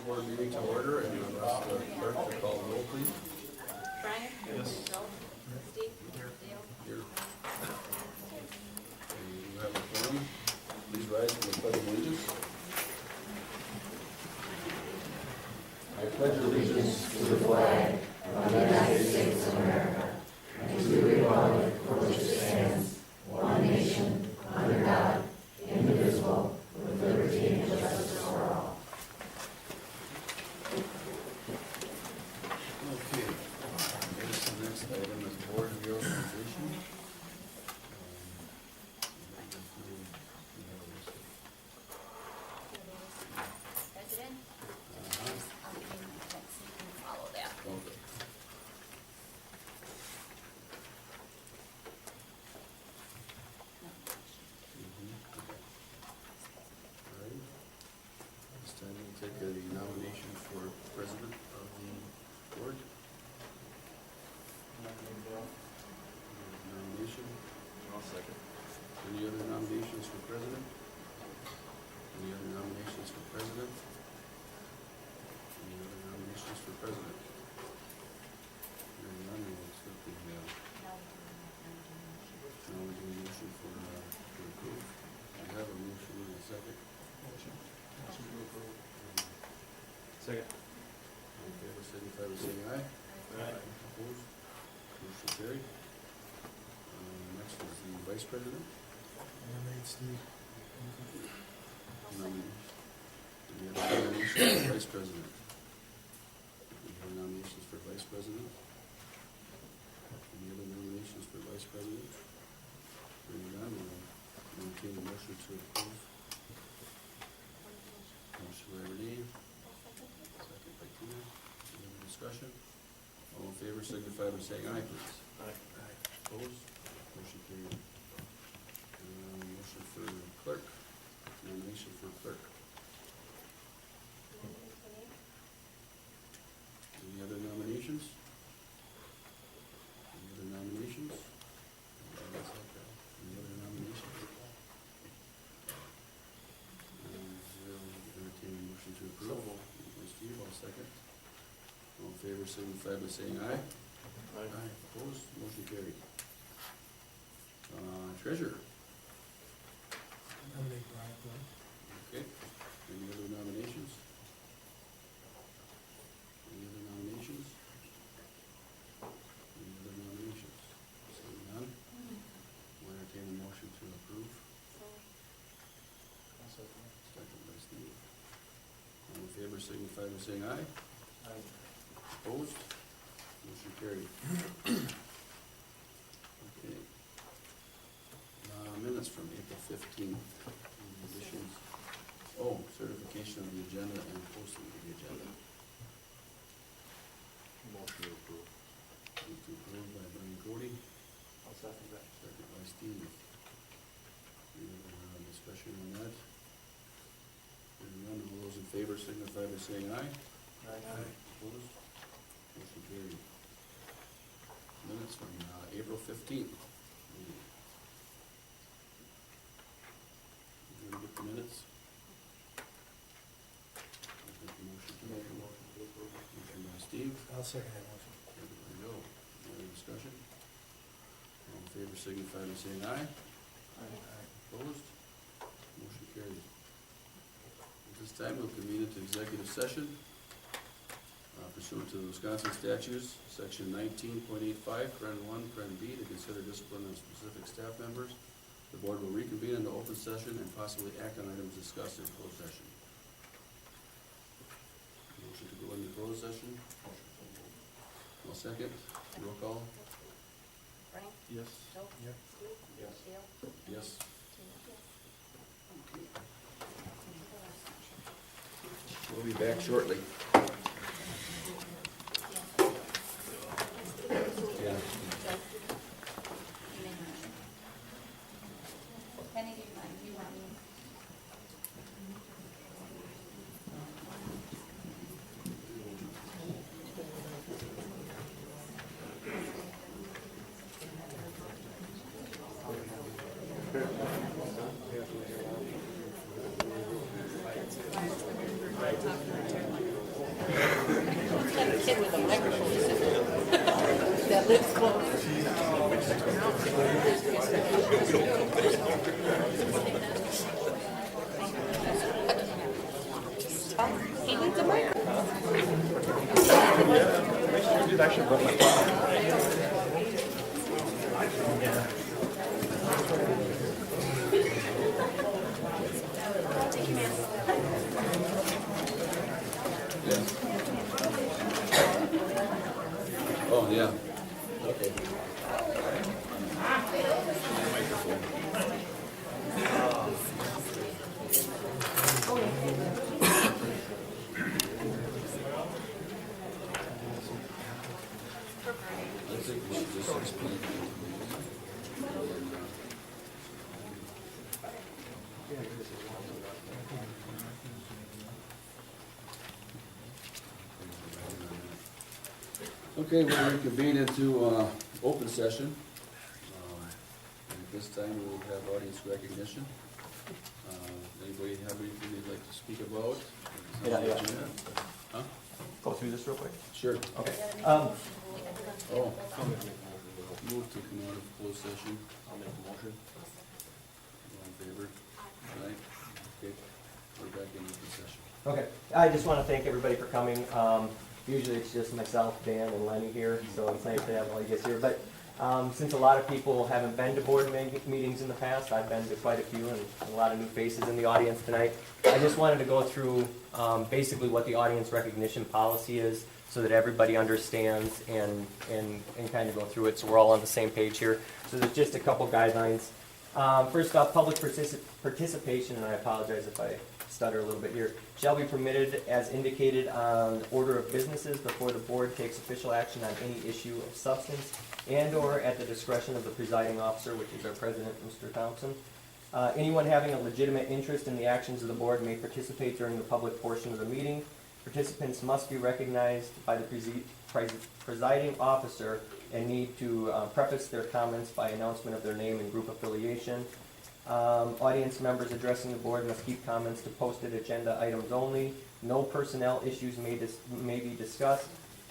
Board meeting to order, and I'll ask the clerk to call the roll, please. Brian? Yes. Joe? Steve? Dale? Here. And you have a quorum. Please rise for the pledge of allegiance. I pledge allegiance to the flag of the United States of America and to the republic for which it stands, one nation, under God, indivisible, with liberty and justice for all. Okay. Here's the next item is board reorganization. President? Uh-huh. Let's see if we can follow that. Okay. All right. This time we'll take a nomination for president of the board. Nomination. I'll second. Any other nominations for president? Any other nominations for president? Any other nominations for president? Hearing none, we'll accept the, now we do a motion for approve. I have a motion and a second. Motion to approve. Second. All in favor, signify by saying aye. Aye. Opposed? Motion carried. Next is the vice president. Nominate Steve. Any other nominations for vice president? Any other nominations for vice president? Any other nominations for vice president? Hearing none, we'll entertain a motion to approve. Motion by Renee. Second by Tina. Any other discussion? All in favor, signify by saying aye, please. Aye. Opposed? Motion carried. Motion for clerk. Nomination for clerk. Any other nominations? Any other nominations? Any other nominations? We'll entertain a motion to approve. Steve, I'll second. All in favor, signify by saying aye. Aye. Opposed? Motion carried. Treasurer. Nominate Brian Glenn. Okay. Any other nominations? Any other nominations? Any other nominations? Seeing none, we'll entertain a motion to approve. Second by Steve. All in favor, signify by saying aye. Aye. Opposed? Motion carried. Okay. Minutes from April 15th. Any additions? Oh, certification of the agenda and posting of the agenda. Motion to approve. Move to approve by Brian Cody, I'll second that. second by Steve. Any other discussion on that? Hearing none, all those in favor signify by saying aye. Aye. Opposed? Motion carried. Minutes from April 15th. You want to get the minutes? I'll make a motion to Make a approve. motion to approve. Motion by Steve, I'll second that motion. second by Joe. Any other discussion? All in favor signify by saying aye. Aye. Opposed? Motion carried. At this time, we'll convene into executive session pursuant to the Wisconsin statutes, section 19.85, paren 1, paren B, to consider discipline of specific staff members. The board will reconvene into open session and possibly act on items discussed in closed session. Motion to go into closed session. I'll second. Roll call. Brian? Yes. Joe? Yep. Steve? Yes. Dale? Yes. Tina? We'll be back shortly. Yeah. Penny, do you want me? Right. kid with a microphone that lives close. He needs a microphone. Yeah. Oh, yeah. Okay. I think we should just explain it. Okay, we'll reconvene into open session. And at this time, we will have audience recognition. Anybody have anything they'd like to speak about? Yeah. Huh? Go through this real quick. Sure. Okay. Oh. Move to come out of closed session. I'll make a motion. All in favor? Aye. Okay, we're back in open session. Okay, I just want to thank everybody for coming. Usually it's just myself, Dan, and Lenny here, so it's nice to have all you guys here. But since a lot of people haven't been to board meetings in the past, I've been to quite a few, and a lot of new faces in the audience tonight. I just wanted to go through basically what the audience recognition policy is, so that everybody understands and kind of go through it, so we're all on the same page here. So there's just a couple guidelines. First off, public participation, and I apologize if I stutter a little bit here, shall be permitted as indicated on order of businesses before the board takes official action on any issue of substance and/or at the discretion of the presiding officer, which is our president, Mr. Thompson. Anyone having a legitimate interest in the actions of the board may participate during the public portion of the meeting. Participants must be recognized by the presiding officer and need to preface their comments by announcement of their name and group affiliation. Audience members addressing the board must keep comments to posted agenda items only. No personnel issues may be discussed.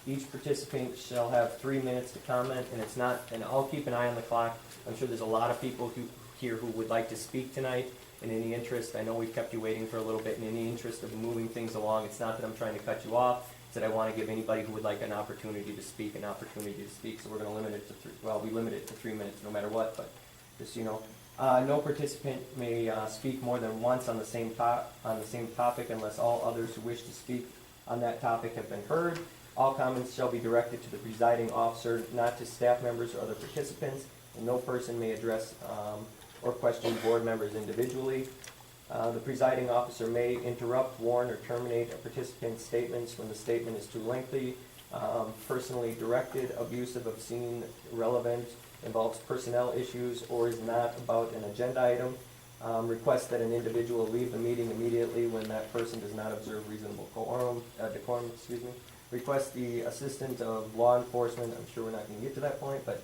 Each participant shall have 3 minutes to comment, and I'll keep an eye on the clock. I'm sure there's a lot of people here who would like to speak tonight. In any interest, I know we've kept you waiting for a little bit. In any interest of moving things along, it's not that I'm trying to cut you off. It's that I want to give anybody who would like an opportunity to speak an opportunity to speak. So we're going to limit it to we limit it to 3 minutes no matter what. But just so you know, no participant may speak more than once on the same topic unless all others who wish to speak on that topic have been heard. All comments shall be directed to the presiding officer, not to staff members or other participants, and no person may address or question board members individually. The presiding officer may interrupt, warn, or terminate a participant's statements when the statement is too lengthy, personally directed, abusive, obscene, irrelevant, involves personnel issues, or is not about an agenda item. Request that an individual leave the meeting immediately when that person does not observe reasonable decorum. Request the assistance of law enforcement, I'm sure we're not going to get to that point, but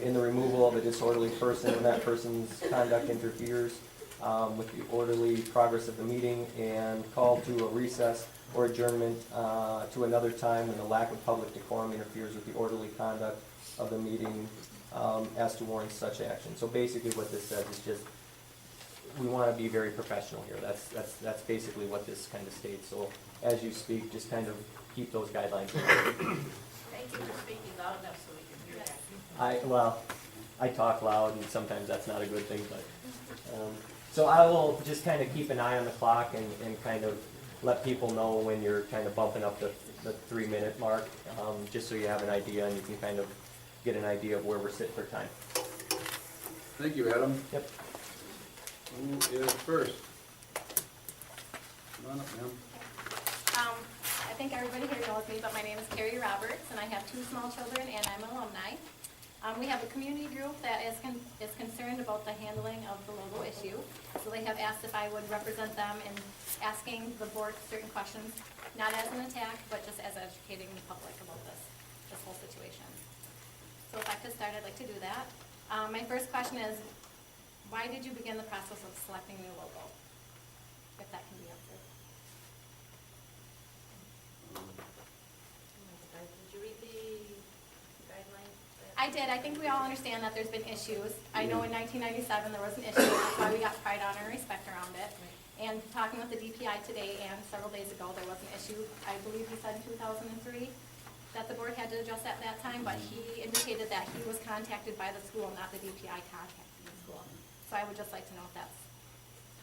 in the removal of a disorderly person when that person's conduct interferes with the orderly progress of the meeting, and call to a recess or adjournment to another time when the lack of public decorum interferes with the orderly conduct of the meeting as to warrant such action. So basically what this says is just, we want to be very professional here. That's basically what this kind of states. So as you speak, just kind of keep those guidelines. Thank you for speaking loud enough so we can hear that. I talk loud, and sometimes that's not a good thing, but, so I will just kind of keep an eye on the clock and kind of let people know when you're kind of bumping up the 3 minute mark, just so you have an idea and you can kind of get an idea of where we're sitting for time. Thank you, Adam. Yep. Who is first? Come on up, ma'am. I think everybody here knows me, but my name is Carrie Roberts, and I have 2 small children, and I'm an alumni. We have a community group that is concerned about the handling of the logo issue. So they have asked if I would represent them in asking the board certain questions, not as an attack, but just as educating the public about this whole situation. So if I could start, I'd like to do that. My first question is, why did you begin the process of selecting a new logo? If that can be answered. I did. I think we all understand that there's been issues. I know in 1997 there was an issue, that's why we got pride, honor, and respect around it. And talking with the DPI today and several days ago, there was an issue, I believe he said in 2003, that the board had to address at that time, but he indicated that he was contacted by the school, not the DPI contacted the school. So I would just like to know if that's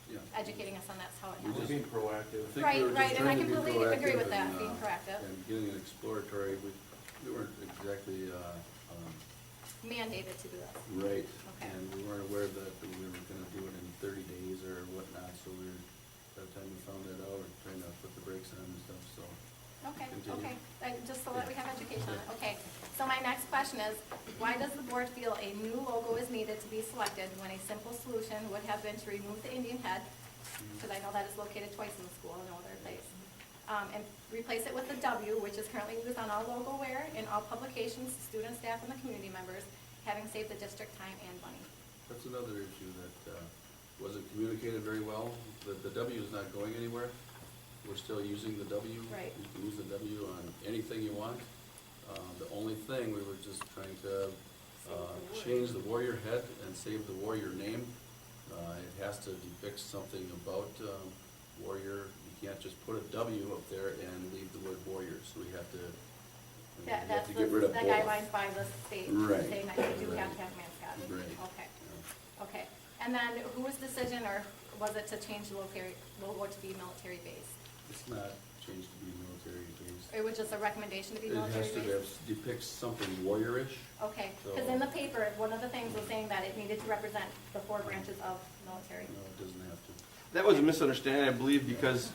Yeah. educating us on that's how it We happened. just- Being proactive. I think Right, we were just right, and I trying to be completely agree with proactive that, being proactive. And getting an exploratory, we weren't exactly, Mandated to do this. right. Okay. And we weren't aware that we were gonna do it in 30 days or whatnot, so we were, by the time we found that out, we we're trying to put the brakes on and stuff, so. Okay, Continue. okay, just so that we have education on it, okay. So my next question is, why does the board feel a new logo is needed to be selected when a simple solution would have been to remove the Indian head, because I know that is located twice in the school, in no other place, and replace it with the W, which is currently used on all logo wear in all publications, student, staff, and the community members, having saved the district time and money. That's another issue that wasn't communicated very well. The W is not going anywhere. We're still using the W. Right. You can use the W on anything you want. The only thing, we were just trying to change the warrior head and save the warrior name. It has to depict something about warrior. You can't just put a W up there and leave the word warrior, so we have to, we have That's to the get rid of both. guidelines by the state, Right. saying that you do have Right. to have a mascot. Right. Okay. Okay, and then whose decision, or was it to change the logo to be military base? It's not changed to be military based. It was just a recommendation to be It military has to base? depict something warriorish. Okay, because in the paper, one of the things was saying that it needed to represent the 4 branches of military. No, it doesn't have to. That was a misunderstanding, I believe, because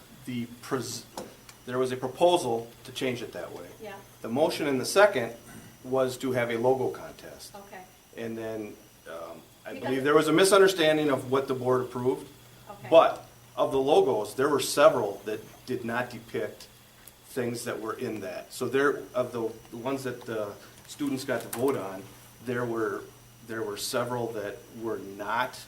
there was a proposal to change it that way. Yeah, The motion in the second was to have a logo contest. okay, And then, I Because- believe there was a misunderstanding of what the board approved. okay. But of the logos, there were several that did not depict things that were in that. So of the ones that the students got to vote on, there were several that were not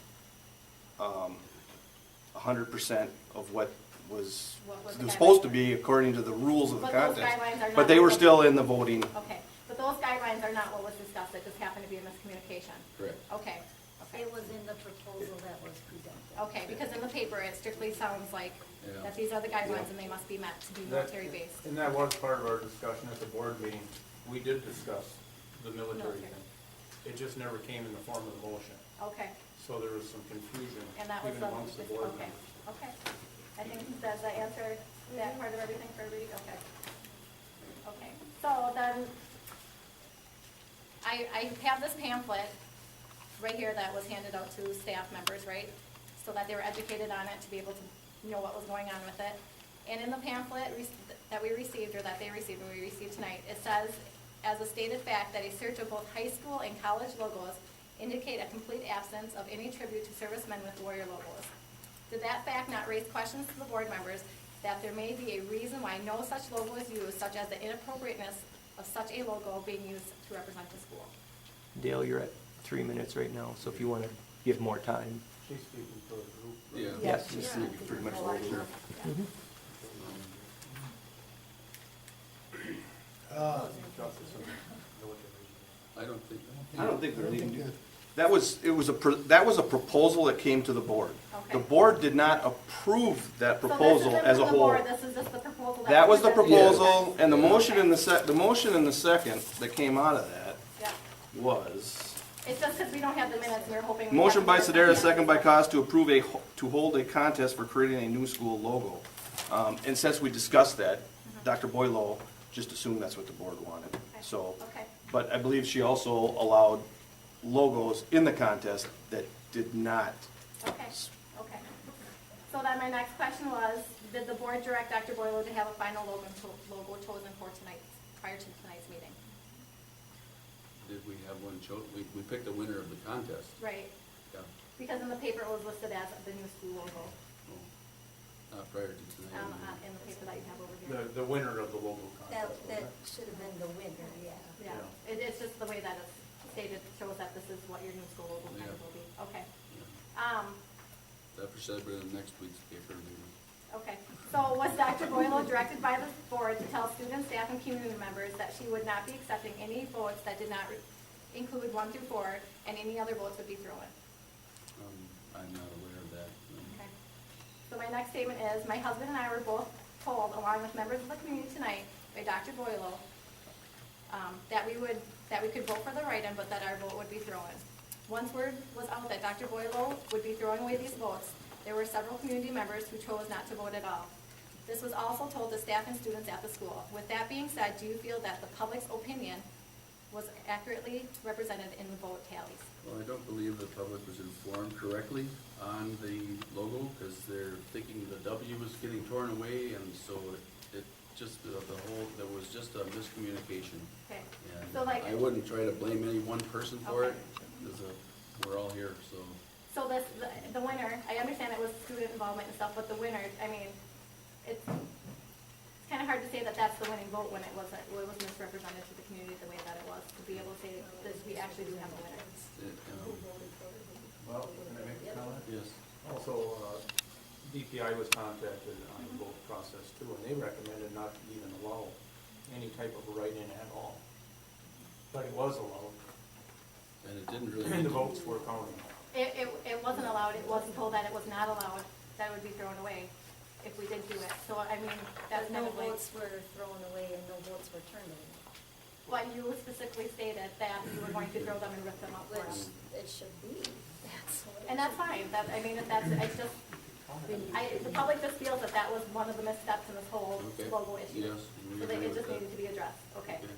100% of what was What was the supposed to guidelines? be according to the rules of the But those contest. guidelines are not. But they were what- still in the voting. Okay, but those guidelines are not what was discussed, it just happened to be a miscommunication. Correct. Okay, okay. It was in the proposal that was presented. Okay, because in the paper, it strictly sounds like Yeah. that these are the guidelines and they must be met to be military based. And that was part of our discussion at the board meeting. We did discuss the military Military. thing. It just never came in the form of the motion. Okay, So there was some confusion and that was even amongst the board okay, members. okay. I think, does that answer that part of everything for everybody? Okay. Okay, so then, I have this pamphlet right here that was handed out to staff members, right? So that they were educated on it, to be able to know what was going on with it. And in the pamphlet that we received, or that they received, and we received tonight, it says, as a stated fact, that a search of both high school and college logos indicate a complete absence of any tribute to servicemen with warrior logos. Did that fact not raise questions to the board members that there may be a reason why no such logo is used, such as the inappropriateness of such a logo being used to represent the school? Dale, you're at 3 minutes right now, so if you want to give more time. She's speaking for the group. right? Yeah. Yes. This is pretty much what we're- Justice and military. I don't think, I don't think there needed. That was a proposal that came to the board. Okay. The board did not approve that proposal So this as a isn't from the whole. board, this is just the proposal That was the presented. proposal, and the motion in the second that came out of that Yeah, was, it's just because we don't have the minutes, we were hoping. we motion had by the Sedera, minutes. second by Cost, to approve to hold a contest for creating a new school logo. And since we discussed that, Dr. Boileau just assumed that's what the board wanted. Okay. So, Okay, but I believe she also allowed logos in the contest that did not. okay, okay. So then my next question was, did the board direct Dr. Boileau to have a final logo chosen for tonight, prior to tonight's meeting? did we have one we picked the winner of the contest. Right, Yeah. because in the paper it was listed as the new school logo, Well, not prior to tonight. in the paper that you have over here. The winner of the logo That, contest. that wasn't should have been the winner, yeah. Yeah, it's just the way that it's stated, shows that this is what your new school logo kind of will be. Okay. Yeah. That should have been in next week's paper, maybe. Okay, so was Dr. Boileau directed by the board to tell students, staff, and community members that she would not be accepting any votes that did not include 1 through 4, and any other votes would be thrown. I'm not aware of that. Okay. So my next statement is, my husband and I were both told, along with members of the community tonight, by Dr. Boyle, that we could vote for the write-in, but that our vote would be thrown. Once word was out that Dr. Boyle would be throwing away these votes, there were several community members who chose not to vote at all. This was also told to staff and students at the school. With that being said, do you feel that the public's opinion was accurately represented in the vote tallies? Well, I don't believe the public was informed correctly on the logo, because they're thinking the W was getting torn away, and so it just, the whole, there was just a miscommunication. Okay. And So like, I wouldn't try to blame any one person for it, Okay. because we're all here, so. so this, the winner, I understand it was student involvement and stuff, but the winner, I mean, it's kind of hard to say that that's the winning vote when it was misrepresented to the community the way that it was, to be able to say that we actually do have a winner. Well, can I make a comment? Yes. Also, DPI was contacted on the vote process too, and they recommended not to even allow any type of write-in at all. But it was allowed, And it didn't really. and the votes were counting. It wasn't allowed, it wasn't told that it was not allowed, that it would be thrown away if we did do it. So, I mean, that's But kind no of like, votes were thrown away and no votes were turned in, well, you specifically stated that you were going to throw them and rip them up for which us. it should be. That's what it And that's should be. fine, that, I mean, if that's, it's just, the public just feels that that was one of the missteps in this whole Okay. logo issue. Yes, we So that agree it with just that. needed to be addressed, okay. Okay.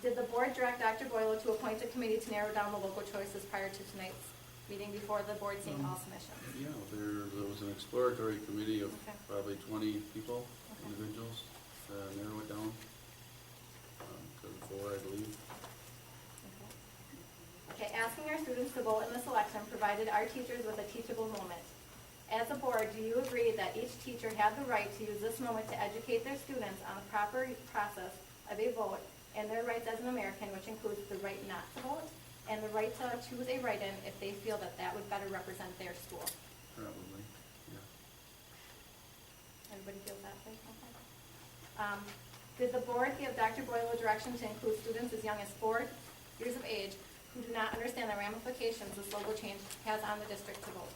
Did the board direct Dr. Boyle to appoint a committee to narrow down the local choices prior to tonight's meeting before the board seeing all submissions? Yeah, there was an exploratory committee of Okay. probably 20 people, Okay. individuals, narrow it down. To 4, I believe. Okay, asking our students to vote in the selection provided our teachers with a teachable moment. As a board, do you agree that each teacher had the right to use this moment to educate their students on the proper process of a vote and their rights as an American, which includes the right not to vote and the right to choose a write-in if they feel that that would better represent their school? Probably, yeah. Everybody feels that way? Okay. Did the board give Dr. Boyle a direction to include students as young as 4 years of age who do not understand the ramifications this logo change has on the district to vote?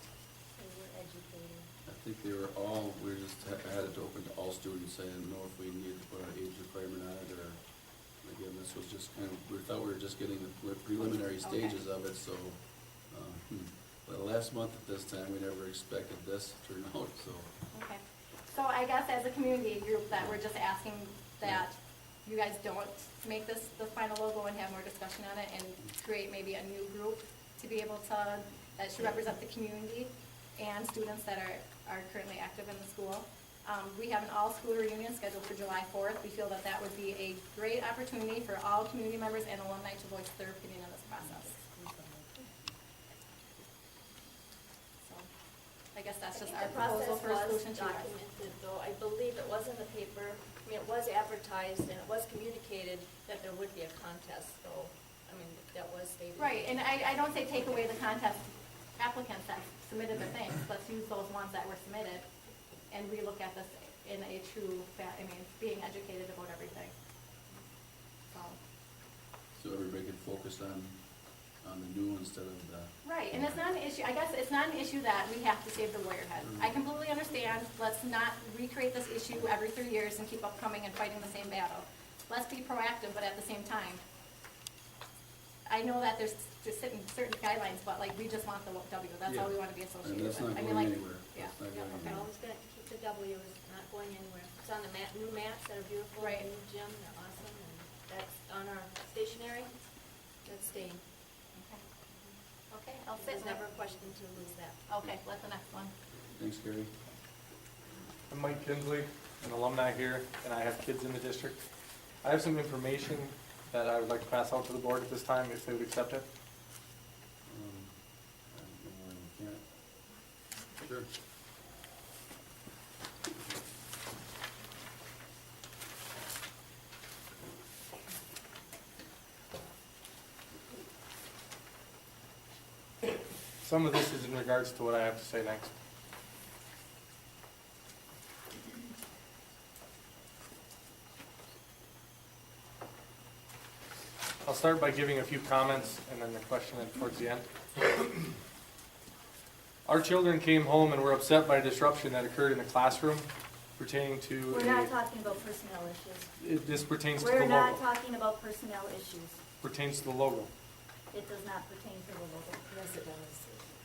They were educated. I think they were all, we just had it open to all students. I didn't know if we needed to put an age requirement on it, or, again, this was just kind of, we thought we were just getting the preliminary stages of it, so. But last month at this time, we never expected this turnout, so. Okay. So I guess as a community group that we're just asking that you guys don't make this the final logo and have more discussion on it and create maybe a new group to be able to, that should represent the community and students that are currently active in the school. We have an all-school reunion scheduled for July 4th. We feel that that would be a great opportunity for all community members and alumni to voice their opinion on this process. So I guess that's just our The proposal process for a was solution to you guys. documented, though, I believe it was in the paper, I mean, it was advertised and it was communicated that there would be a contest, so, I mean, that was stated. Right, and I don't say take away the contest applicants that submitted the things, let's use those ones that were submitted and relook at this in a true, being educated about everything. So everybody can focus on the new instead of the. Right, and it's not an issue, I guess it's not an issue that we have to save the warrior head. I completely understand, let's not recreate this issue every 3 years and keep up coming and fighting the same battle. Let's be proactive, but at the same time, I know that there's just certain guidelines, but like, we just want the W, that's all we want to be And associated that's with. not I mean, going like, anywhere. yeah. That's not Yeah, going we're anywhere. always gonna keep the W, it's not going anywhere. It's on the new mats that are beautiful, Right. the new gym, they're awesome, and that's on our stationery, that's staying. Okay, I'll sit. There's never a question to lose that. Okay, what's the next one? Thanks, Gary. I'm Mike Kinsley, an alumni here, and I have kids in the district. I have some information that I would like to pass out to the board at this time, if they would accept it. I don't know why we can't. Sure. Some of this is in regards to what I have to say next. start by giving a few comments and then the question towards the end. Our children came home and were upset by a disruption that occurred in the classroom pertaining to We're not talking about personnel issues. this pertains to the We're logo. not talking about personnel issues. Pertains to the logo. It does not pertain to the logo. Yes, it does.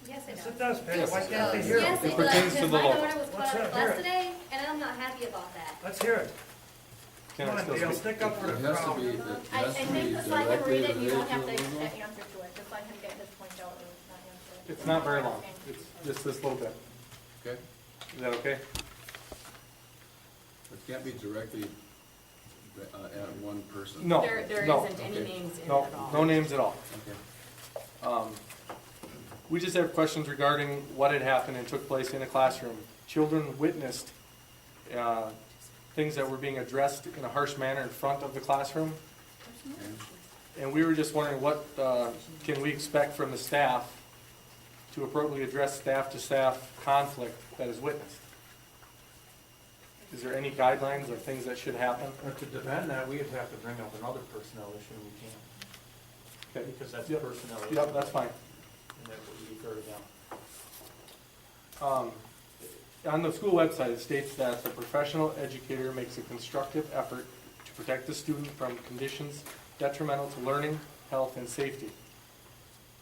Yes, it Yes, does. it does, Pam. Why Yes, can't they it hear does. it? Yes, It it pertains does, to because the my law. daughter was Let's caught up hear in it. class today, and I'm not happy about that. Let's hear it. Can Come I on, still Dale, speak? stick up for It the has to crowd. be, it I has to be think just let him directly read it, you don't related have to to the logo. answer to it, just let him get his point out or not answer it. It's not very long. It's just this little bit. Okay, Is that okay? it can't be directly at one person. No. There no. isn't any Okay. names in it No, at all. no names at all. Okay. We just have questions regarding what had happened and took place in a classroom. Children witnessed things that were being addressed in a harsh manner in front of the classroom. Okay. And we were just wondering what can we expect from the staff to appropriately address staff-to-staff conflict that is witnessed? Is there any guidelines or things that should happen? To defend that, we'd have to bring up another personnel issue, and we can't, Okay. because that's a Yep. personnel issue. Yep, that's fine. And that would refer to them. On the school website, it states that the professional educator makes a constructive effort to protect the student from conditions detrimental to learning, health, and safety.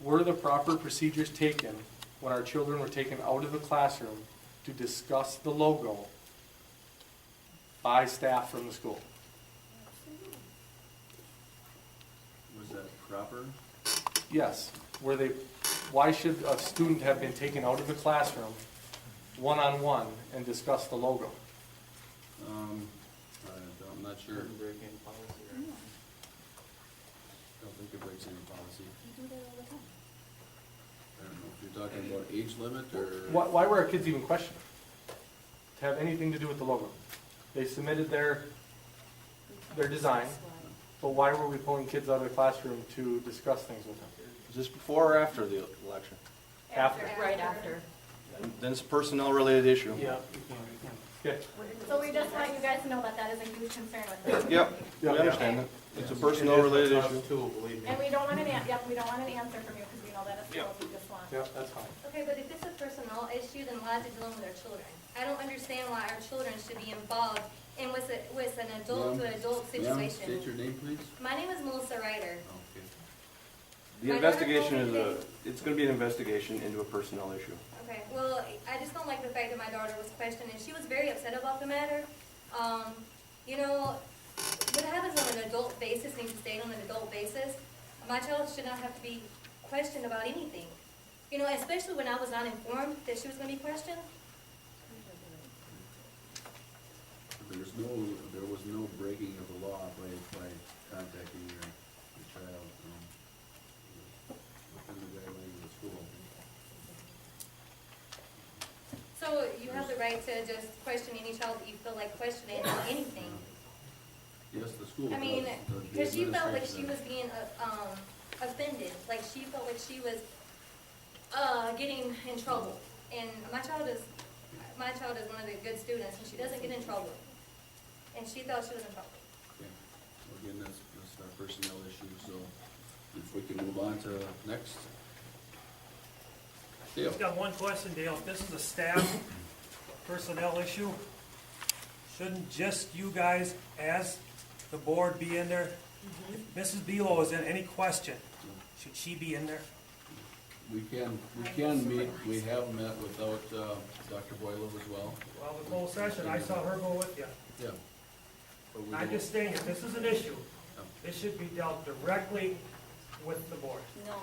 Were the proper procedures taken when our children were taken out of the classroom to discuss the logo by staff from the school? Was that proper? Yes. Why should a student have been taken out of the classroom one-on-one and discuss the logo? I'm not sure. Shouldn't break any policy or anything. Don't think it breaks any policy. You do that all the time. I don't know if you're talking about age limit or. Why were our kids even questioned? To have anything to do with the logo? They submitted their design, but why were we pulling kids out of the classroom to discuss things with them? Is this before or after the election? After. Right after. Then it's a personnel-related issue. Yeah, Okay. So we just want you guys to know that that is a huge concern with us. Yep, we understand that. It's a personnel-related issue. Too, believe me. And we don't want we don't want an answer from you because we know that it's schools, we just want. Yeah, that's fine. Okay, but if it's a personnel issue, then why is it dealing with our children? I don't understand why our children should be involved in with an adult to adult Ma'am, state situation. your name, please. My name is Melissa Ryder. Okay. The investigation it's gonna be an investigation into a personnel issue. Okay, well, I just don't like the fact that my daughter was questioned, and she was very upset about the matter. You know, what happens on an adult basis needs to stay on an adult basis. My child should not have to be questioned about anything. You know, especially when I was not informed that she was gonna be questioned. There was no breaking of the law by contacting your child, within the guidelines of the school. So you have the right to just question any child that you feel like questioning on anything. Yes, the school does. I mean, The because she felt like she administration was being offended, like she felt like she was getting in trouble. And my child is one of the good students, and she doesn't get in trouble. And she thought she was in trouble. does. Okay. Well, again, that's our personnel issue, so if we can move on to next. Dale? Just got one question, Dale. If this is a staff personnel issue, shouldn't just you guys, as the board, be in there? If Mrs. Belo is in any question, should she be in there? We can meet, we have met without Dr. Boyle as well. Well, the whole session, I saw her go with you. Yeah. But we I'm don't- just saying, if this is an issue, it should be dealt directly with the board. No,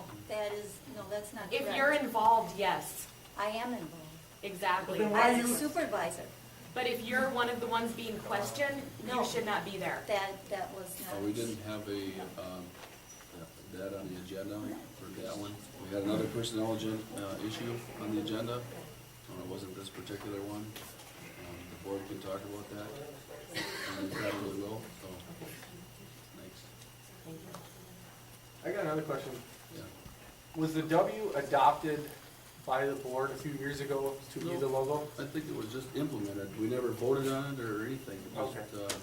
that's not correct. If you're involved, yes, I am involved. exactly. Well, then why As are a you- supervisor, But if you're one of the ones being questioned, No. you should not be there. that was not. We didn't have that on the agenda for that one. We had another personnel issue on the agenda. It wasn't this particular one. The board can talk about that. And we probably will, so. Thanks. I got another question. Yeah. Was the W adopted by the board a few years ago to be the logo? I think it was just implemented. We never voted on it or anything. It was, Okay.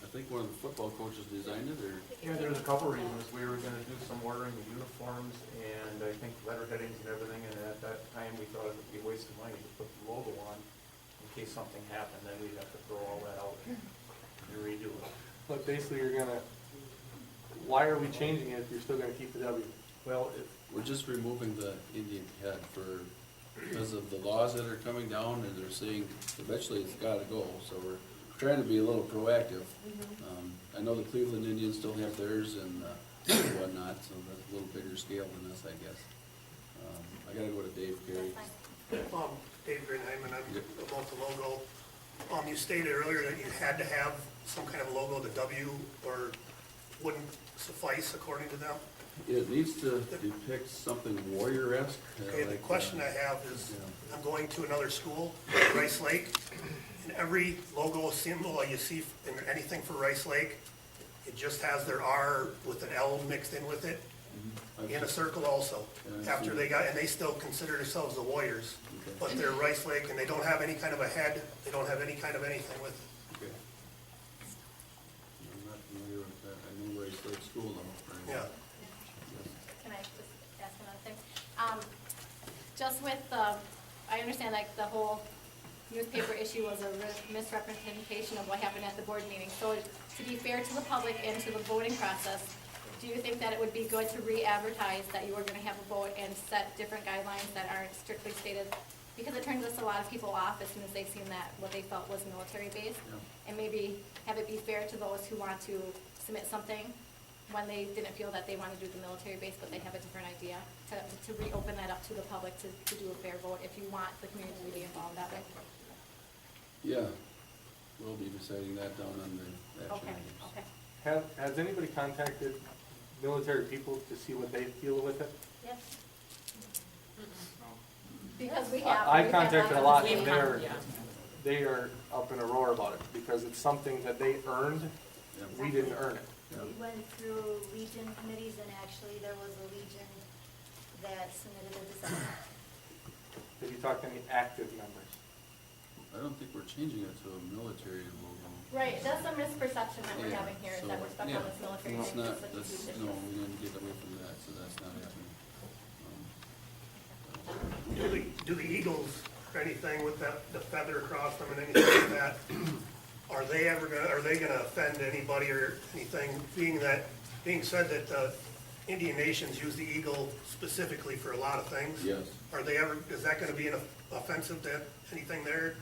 I think one of the football coaches designed it, or? Yeah, there's a couple reasons. We were gonna do some ordering of uniforms and I think letter headings and everything, and at that time, we thought it would be a waste of money to put the logo on in case something happened, then we'd have to throw all that out and redo it. But basically, why are we changing it if you're still gonna keep the W? Well, if, We're just removing the Indian head because of the laws that are coming down, and they're saying eventually it's gotta go, so we're trying to be a little proactive. I know the Cleveland Indians still have theirs and whatnot, so that's a little bigger scale than us, I guess. I gotta go to Dave, Gary. Dave Greenheim, and I'm Yep. about the logo. You stated earlier that you had to have some kind of logo, the W, or wouldn't suffice according to them. It needs to depict something warrior-esque. Okay, the like, question I have is, I'm going to another school, Rice Lake, and every logo symbol you see in anything for Rice Lake, it just has their R with an L mixed in with it, in a circle also. Yeah, I've After seen they it. got, and they still consider themselves the Warriors, Okay. but they're Rice Lake, and they don't have any kind of a head, they don't have any kind of anything with it. Okay. I'm not familiar with that. I know Rice Lake School though. right? Yeah. Can I just ask another thing? Just with I understand like the whole newspaper issue was a misrepresentation of what happened at the board meeting. So to be fair to the public and to the voting process, do you think that it would be good to re-advertise that you were gonna have a vote and set different guidelines that aren't strictly stated? Because it turns us a lot of people off as soon as they've seen that, what they felt was military based. Yeah. And maybe have it be fair to those who want to submit something when they didn't feel that they wanted to do the military base, but they have a different idea, to reopen that up to the public to do a fair vote if you want the community to be involved that way. Yeah, we'll be deciding that down on the action Okay, items. okay. Has anybody contacted military people to see what they feel with it? Yes. Because we have. I we've had contacted a of lot, this and meeting. they are up in a roar about it, because it's something that they earned, Yeah. we didn't earn it. Yeah. We went through Legion committees, and actually there was a Legion that submitted a design. Have you talked to any active members? I don't think we're changing it to a military logo. Right, that's a misperception that we're Yeah, having here, is so, that we're stuck yeah. on this military. It's thing. not, It's such a that's, huge no, issue. we didn't get away from that, so that's not happening. Do the Eagles, or anything with that, the feather across them and anything like that, are they gonna offend anybody or anything, being said that, Indian nations use the eagle specifically for a lot of things? Yes. Is that gonna be an offensive to anything there?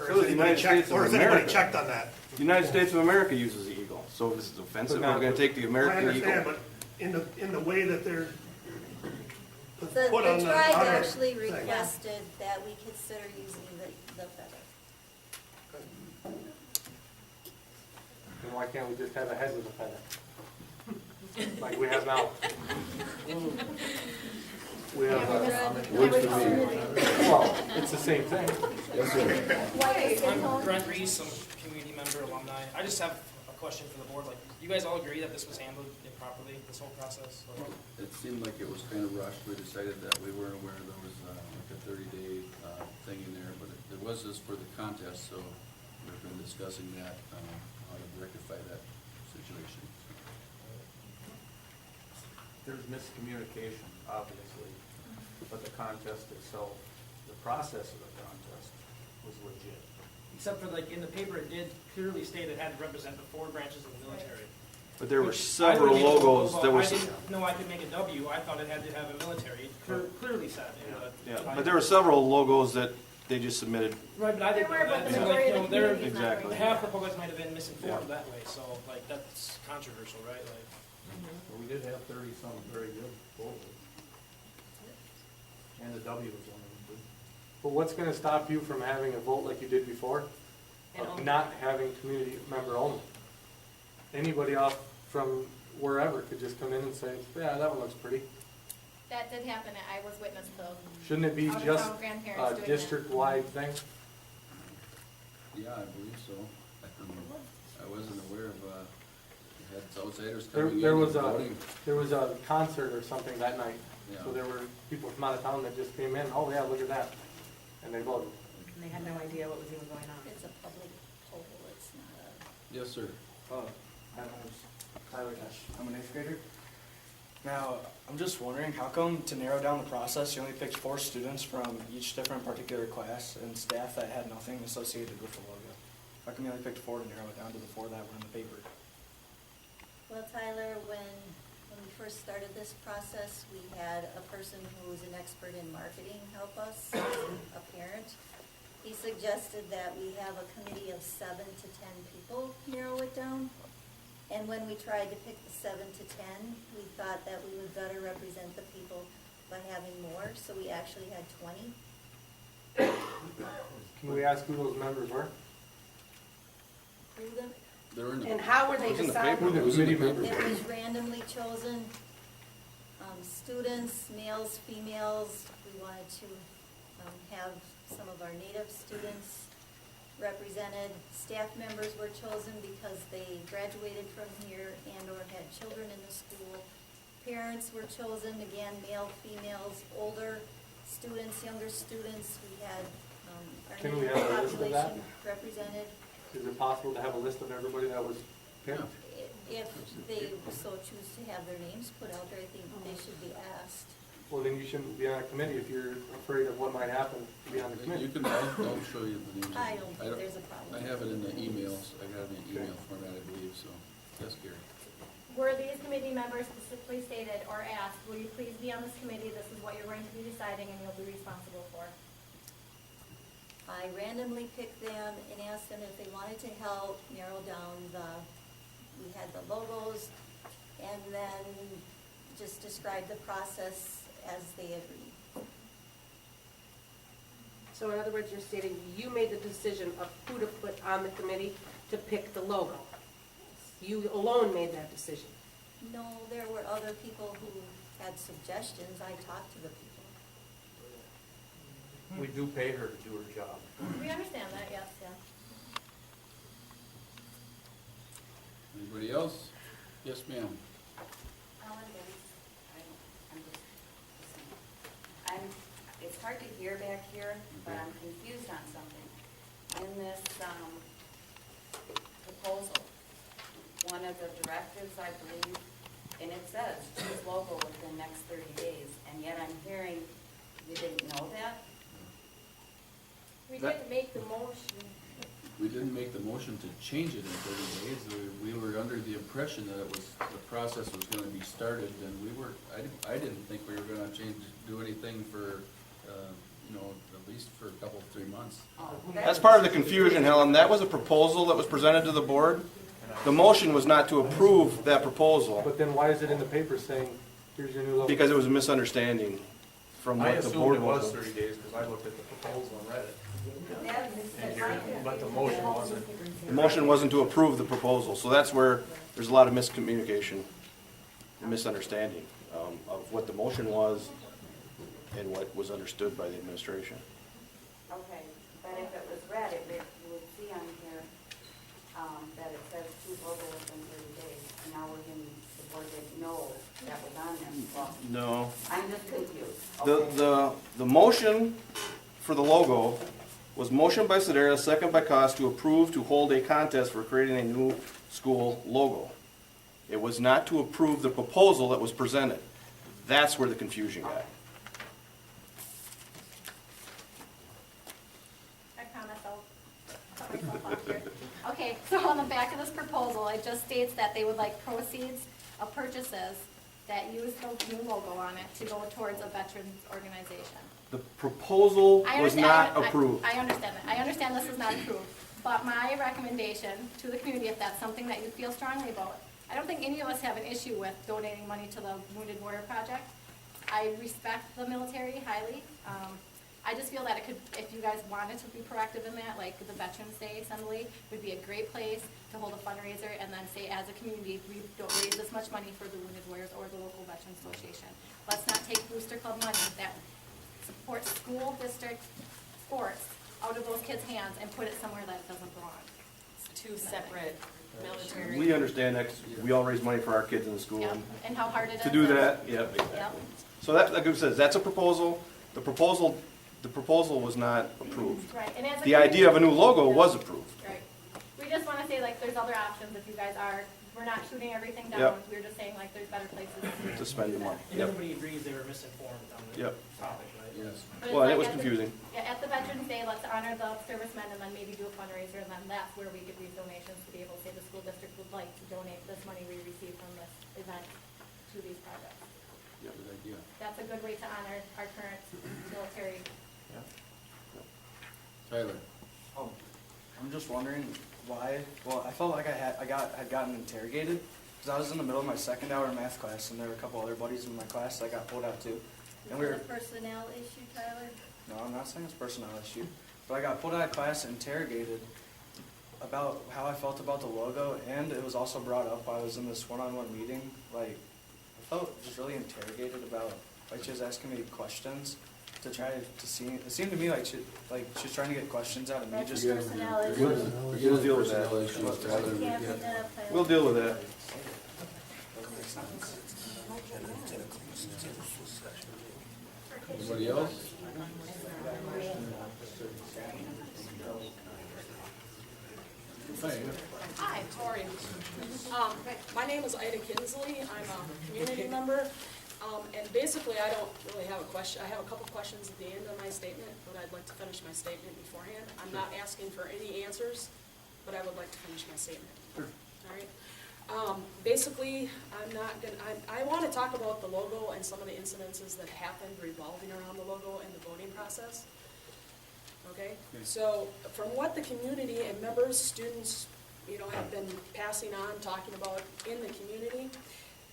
Or So has the United States of anybody America. checked on that? The United States of America uses the eagle, so if this is offensive, we're gonna take the I American understand, eagle. but in the way that they're The put on the. tribe on our actually thing. requested that we consider using the feather. And why can't we just have a head with a feather? Like we have now? We have, Works for me. well, it's the same thing. Yes, sir. White skin I'm tone. Brent Reese, I'm a community member, alumni. I just have a question for the board. Like, you guys all agree that this was handled improperly, this whole process? Or- It seemed like it was kind of rushed. We decided that we weren't aware there was like a 30-day thing in there, but it was just for the contest, so we've been discussing that, how to rectify that situation. there's miscommunication, obviously, but the contest itself, the process of the contest was legit. Except for like, in the paper, it did clearly state it had to represent the 4 branches of the military. But there were Which several I would make a logos logo. that were, I didn't know I could make a W, I thought it had to have a military, it clearly said. in the- yeah, but there were several logos that they just submitted. Right, but I didn't There were, know but that. the So, majority like, of the they're- community is not Exactly. going half to. the public might have been misinformed that way, so like, that's controversial, right? Like, But we did have 30-some very good logos. And the W was one of them, too. But what's gonna stop you from having a vote like you did before? Of not having community member only? Anybody off from wherever could just come in and say, yeah, that one looks pretty. That did happen, I was witness to Shouldn't it be out-of-town just grandparents a doing that. district-wide thing? Yeah, I believe so. I wasn't aware of, we had outsiders There, coming in there and was a, voting. there was a concert or something that night. Yeah. So there were people from out of town that just came in, oh yeah, look at that, and they voted. And they had no idea what was even going on. It's a public poll, it's not a. Yes, sir. My name's Tyler Tesh. I'm an 8th grader. Now, I'm just wondering, how come to narrow down the process, you only picked 4 students from each different particular class and staff that had nothing associated with the logo? How come you only picked 4 to narrow it down to the 4 that were in the paper? Well, Tyler, when we first started this process, we had a person who was an expert in marketing help us, a parent. He suggested that we have a committee of 7 to 10 people narrow it down. And when we tried to pick the 7 to 10, we thought that we would better represent the people by having more, so we actually had 20. Can we ask who those members were? Who them? They're in the. And how were they Who's in the decided? Who the committee members It were? was randomly chosen, students, males, females. We wanted to have some of our native students represented. Staff members were chosen because they graduated from here and or had children in the school. Parents were chosen, again, male, females, older students, younger students. We had our Can we native have a list of that? population represented. Is it possible to have a list of everybody that was picked? If they so choose to have their names put out there, I think they should be asked. Well, then you shouldn't be on a committee if you're afraid of what might happen to be on the You committee. can, I'll show you the names. I don't think there's a problem. I have it in the emails, I got it in email format, I believe, so, yes, Gary. Were these committee members specifically stated or asked, will you please be on this committee, this is what you're going to be deciding and you'll be responsible for? I randomly picked them and asked them if they wanted to help narrow down we had the logos, and then just describe the process as they agreed. So in other words, you're stating you made the decision of who to put on the committee to pick the logo. You alone made that decision. No, there were other people who had suggestions. I talked to the people. We do pay her to do her job. We understand that, yes, yeah. Anybody else? Yes, ma'am. It's hard to hear back here, but I'm confused on something. In this proposal, one of the directives, I believe, and it says choose logo within the next 30 days, and yet I'm hearing you didn't know that? We That- didn't make the motion. We didn't make the motion to change it in 30 days. We were under the impression that it was, the process was gonna be started, and I didn't think we were gonna do anything for, at least for a couple, 3 months. That's part of the confusion, Helen. That was a proposal that was presented to the board. The motion was not to approve that proposal But then why is it in the paper saying, here's your new logo? because it was a misunderstanding from I what the assumed board it was was. 30 days because I looked at the proposal and read it. And here, but the motion wasn't. The motion wasn't to approve the proposal, so that's where there's a lot of miscommunication and misunderstanding of what the motion was and what was understood by the administration. Okay, but if it was read, you would see on here that it says choose logo within 30 days, and now we're getting, the board didn't know that was on there. Well, No. I'm just confused. The motion for the logo was motion by Sedera, second by Cost, to approve to hold a contest for creating a new school logo. It was not to approve the proposal that was presented. That's where the confusion got. I promise I'll cut myself off here. Okay, so on the back of this proposal, it just states that they would like proceeds of purchases that use the new logo on it to go towards a veterans organization. The proposal I was understand- not approved. I understand that. I understand this is not approved. But my recommendation to the community, if that's something that you feel strongly about, I don't think any of us have an issue with donating money to the Wounded Warrior Project. I respect the military highly. I just feel that it could, if you guys wanted to be proactive in that, like the Veterans Day Assembly would be a great place to hold a fundraiser and then say, as a community, we don't raise this much money for the Wounded Warriors or the local Veterans Association. Let's not take Booster Club money that supports school district sports out of those kids' hands and put it somewhere that it doesn't belong. It's two separate military. We understand that, 'cause we all raise money for our kids in the school. Yep, and and how hard it is. To do that, yep, Yep. exactly. So that, like I said, that's a proposal. The proposal was not approved. Right, and as a The idea of a new logo community- was approved. Right. We we just wanna say, like, there's other options if you guys are, we're not shooting everything Yep. down, we're just saying, like, there's better places To spend the money. And Yep. everybody agrees they were misinformed on the Yep. topic, right? Yes. But it's Well, and it like was at the- confusing. Yeah, at the Veterans Day, let's honor the servicemen and then maybe do a fundraiser, and then that's where we could read donations to be able to say the school district would like to donate this money we received from this event to these projects. Yeah, good idea. That's a good way to honor our current military. Tyler? I'm just wondering why, well, I felt like I had gotten interrogated, because I was in the middle of my second hour math class, and there were a couple other buddies in my class that got pulled out too. And we Is were, it a personnel issue, Tyler? no, I'm not saying it's a personnel issue, but I got pulled out of class, interrogated about how I felt about the logo, and it was also brought up while I was in this one-on-one meeting, like, I felt just really interrogated about, like, she was asking me questions to try to see, it seemed to me like she's trying to get questions out of me, That's just. a personnel issue. We'll deal with that. Personnel issues, Tyler, we Can't can't- bring that up, Tyler. We'll deal with that. Anybody else? Hi. Hi, how are you? My name is Ida Kinsley. I'm a community member. And basically, I don't really have a question. I have a couple questions at the end of my statement, but I'd like to finish my statement beforehand. I'm not asking for any answers, but I would like to finish my statement. Sure. All right? Basically, I want to talk about the logo and some of the incidences that happened revolving around the logo and the voting process. Okay? So from what the community and members, students, have been passing on, talking about in the community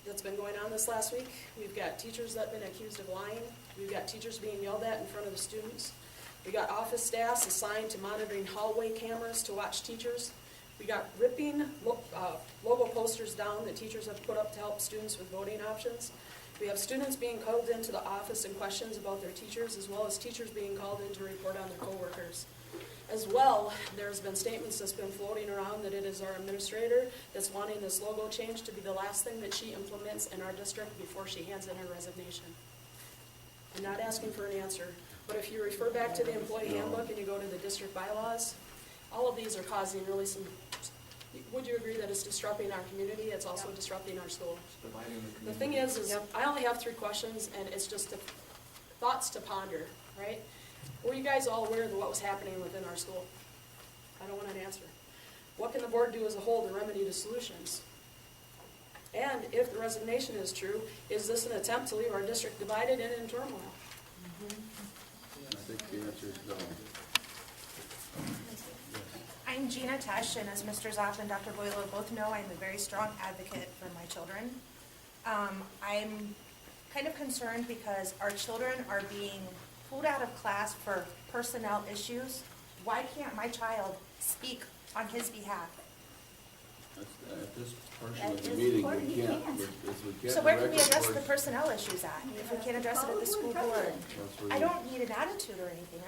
that's been going on this last week, we've got teachers that have been accused of lying. We've got teachers being yelled at in front of the students. We got office staffs assigned to monitoring hallway cameras to watch teachers. We got ripping logo posters down that teachers have put up to help students with voting options. We have students being called into the office and questions about their teachers, as well as teachers being called in to report on their coworkers. As well, there's been statements that's been floating around that it is our administrator that's wanting this logo change to be the last thing that she implements in our district before she hands in her resignation. I'm not asking for an answer, but if you refer back to the employee handbook and you go to the district bylaws, all of these are causing really some, would you agree that it's disrupting our community? It's also disrupting our school. The thing is I only have 3 questions, and it's just thoughts to ponder, right? Were you guys all aware of what was happening within our school? I don't want an answer. What can the board do as a whole to remedy the solutions? And if the resignation is true, is this an attempt to leave our district divided and in turmoil? I think the answer is no. I'm Gina Tesh, and as Mr. Zoff and Dr. Boyle both know, I'm a very strong advocate for my children. I'm kind of concerned because our children are being pulled out of class for personnel issues. Why can't my child speak on his behalf? At this portion At of the this meeting, point, we you can't. can't. So where can we direct address the towards- personnel issues at, if we can't address it at the school board? That's where I you- don't need an attitude or anything,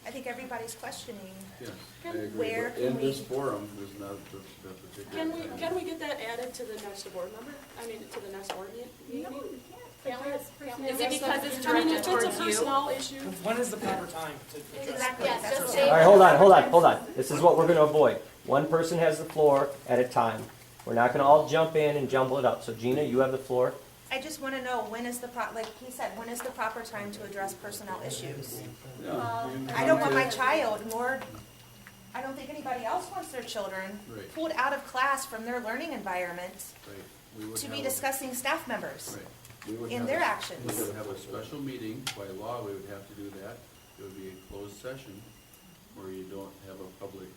I think everybody's questioning. Yes, I agree. Where But can in we- this forum is not the particular. Can we get that added to the next board member? I mean, to the next board meeting? No, you can't. Address personnel. Is it because it's I mean, directed if towards it's a you? personnel issue, When is the proper time to address? Exactly, yes, That's just what say. All right, hold on. This is what we're gonna avoid. One person has the floor at a time. We're not gonna all jump in and jumble it up. So Gina, you have the floor. I just want to know, when is the like he said, when is the proper time to address personnel issues? Yeah, you I don't want my can- child, nor, I don't think anybody else wants their children Right. pulled out of class from their learning environment Right. We would to have be a- discussing staff members. Right. We would in have their a- actions. We would have a special meeting, by law, we would have to do that. It would be a closed session where you don't have a public,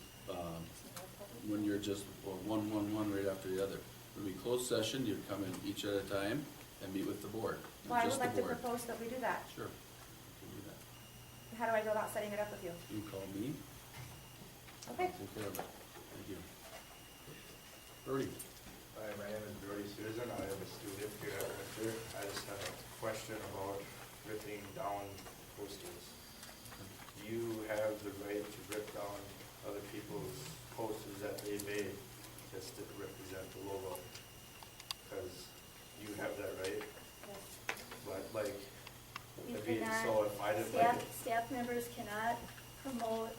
when you're just one right after the other. It would be closed session, you'd come in each at a time and meet with the board, Well, I just would the like to board. propose that we do that. Sure. We can do that. How do I go about setting it up with you? You can call me, Okay. I'll take care of it. Thank you. Brody? Hi, my name is Brody Susan. I am a student here at Winter. I just have a question about ripping down posters. You have the right to rip down other people's posters that they made just to represent the logo. Because you have that right. But like, You I mean, cannot, so if I didn't like it, staff members cannot promote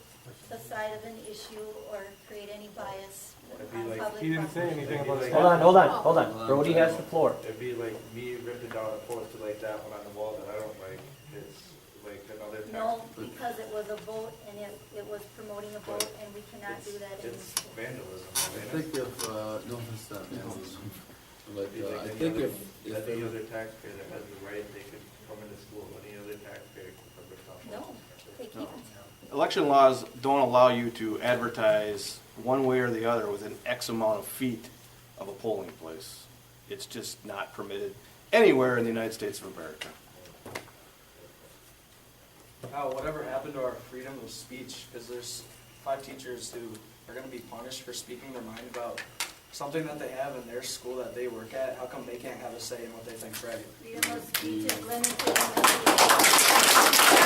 the side of an issue or create any bias It'd be on like- public He didn't say property. anything about his. Hold on. Brody has the floor. It'd be like me ripping down a poster like that one on the wall that I don't like. It's like another tax. No, because it was a vote and it was promoting a vote and we cannot do that in It's this school. vandalism. I think if, no, it's not vandalism. Like, It'd be like I any think other- if Any other taxpayer that has the right, they could come into school, any other taxpayer could rip down. No, they can't. Election laws don't allow you to advertise one way or the other within X amount of feet of a polling place. It's just not permitted anywhere in the United States of America. Whatever happened to our freedom of speech? Because there's 5 teachers who are going to be punished for speaking their mind about something that they have in their school that they work at. How come they can't have a say in what they think's right? Freedom of speech is limited in the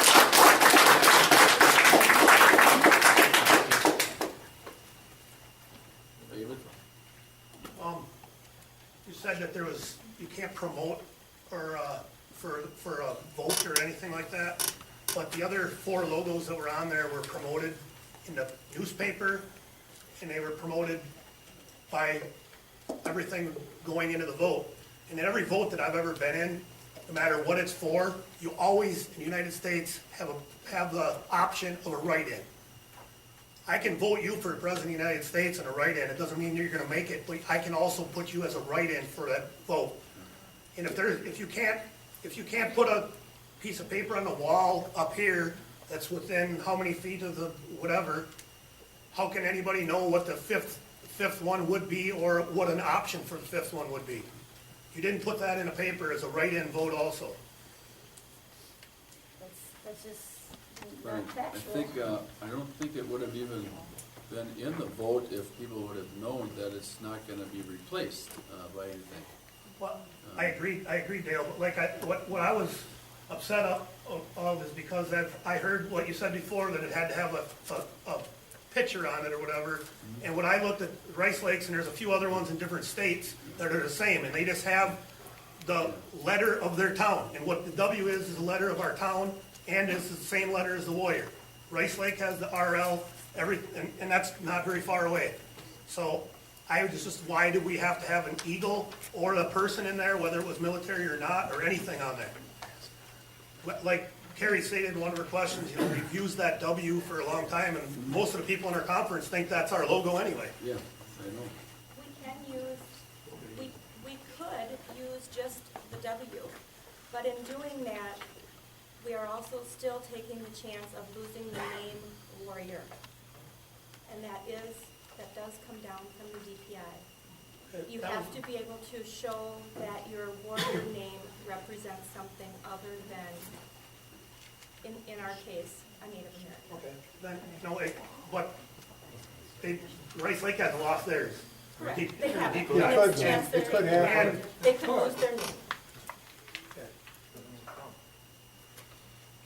David? You said that you can't promote or, for a vote or anything like that, but the other 4 logos that were on there were promoted in the newspaper, and they were promoted by everything going into the vote. And in every vote that I've ever been in, no matter what it's for, you always, in the United States, have the option of a write-in. I can vote you for President of the United States and a write-in. It doesn't mean you're gonna make it, but I can also put you as a write-in for that vote. And if you can't put a piece of paper on the wall up here that's within how many feet of the whatever, how can anybody know what the fifth one would be or what an option for the 5th one would be? You didn't put that in a paper as a write-in vote also. That's just Right. not I factual. think, I don't think it would have even been in the vote if people would have known that it's not gonna be replaced, by anything. Well, I agree, Dale, but like what I was upset of is because I heard what you said before, that it had to have a picture on it or whatever. And when I looked at Rice Lakes, and there's a few other ones in different states that are the same, and they just have the letter of their town. And what the W is the letter of our town, and it's the same letter as the Warrior. Rice Lake has the RL, and that's not very far away. So I was just, why do we have to have an eagle or a person in there, whether it was military or not, or anything on there? Like Carrie stated in one of her questions, we've used that W for a long time, and most of the people in our conference think that's our logo anyway. Yeah, I know. We could use just the W, but in doing that, we are also still taking the chance of losing the name Warrior. And that does come down from the DPI. You have to be able to show that your Warrior name represents something other than, in our case, a Native American. Okay, then, no, but Rice Lake hasn't lost theirs. Correct, They- they have it. Yeah. And it's chance It could they're- happen. They could lose their name.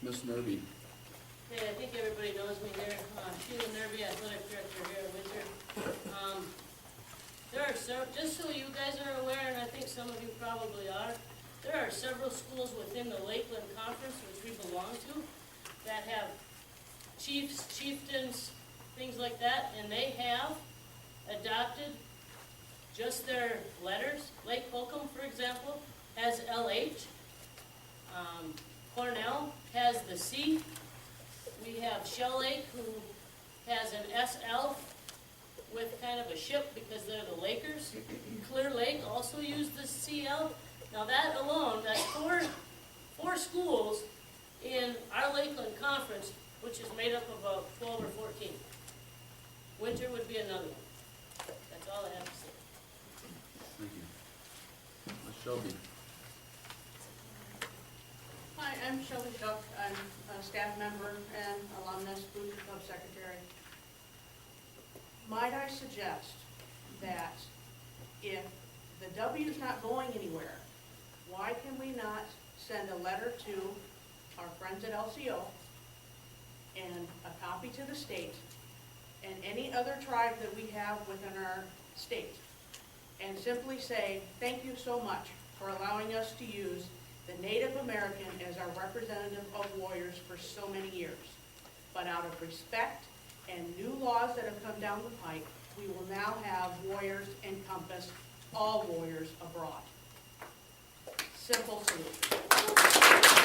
Ms. Nerby? Hey, I think everybody knows me there. Sheila Nerby, athletic director here at Windsor. There are just so you guys are aware, and I think some of you probably are, there are several schools within the Lakeland Conference, which we belong to, that have chiefs, chieftains, things like that, and they have adopted just their letters. Lake Holcomb, for example, has LH. Cornell has the C. We have Shell Lake, who has an SL with kind of a ship because they're the Lakers. Clear Lake also used the CL. Now that alone, that's four schools in our Lakeland Conference, which is made up of about 12 or 14. Winter would be another one. That's all I have to say. Thank you. Ms. Shelby? Hi, I'm Shelby Shuck. I'm a staff member and alumnus, Booster Club secretary. Might I suggest that if the W's not going anywhere, why can we not send a letter to our friends at LCO and a copy to the state and any other tribe that we have within our state, and simply say, thank you so much for allowing us to use the Native American as our representative of warriors for so many years. but out of respect and new laws that have come down the pike, we will now have warriors encompass all warriors abroad. Simple solution.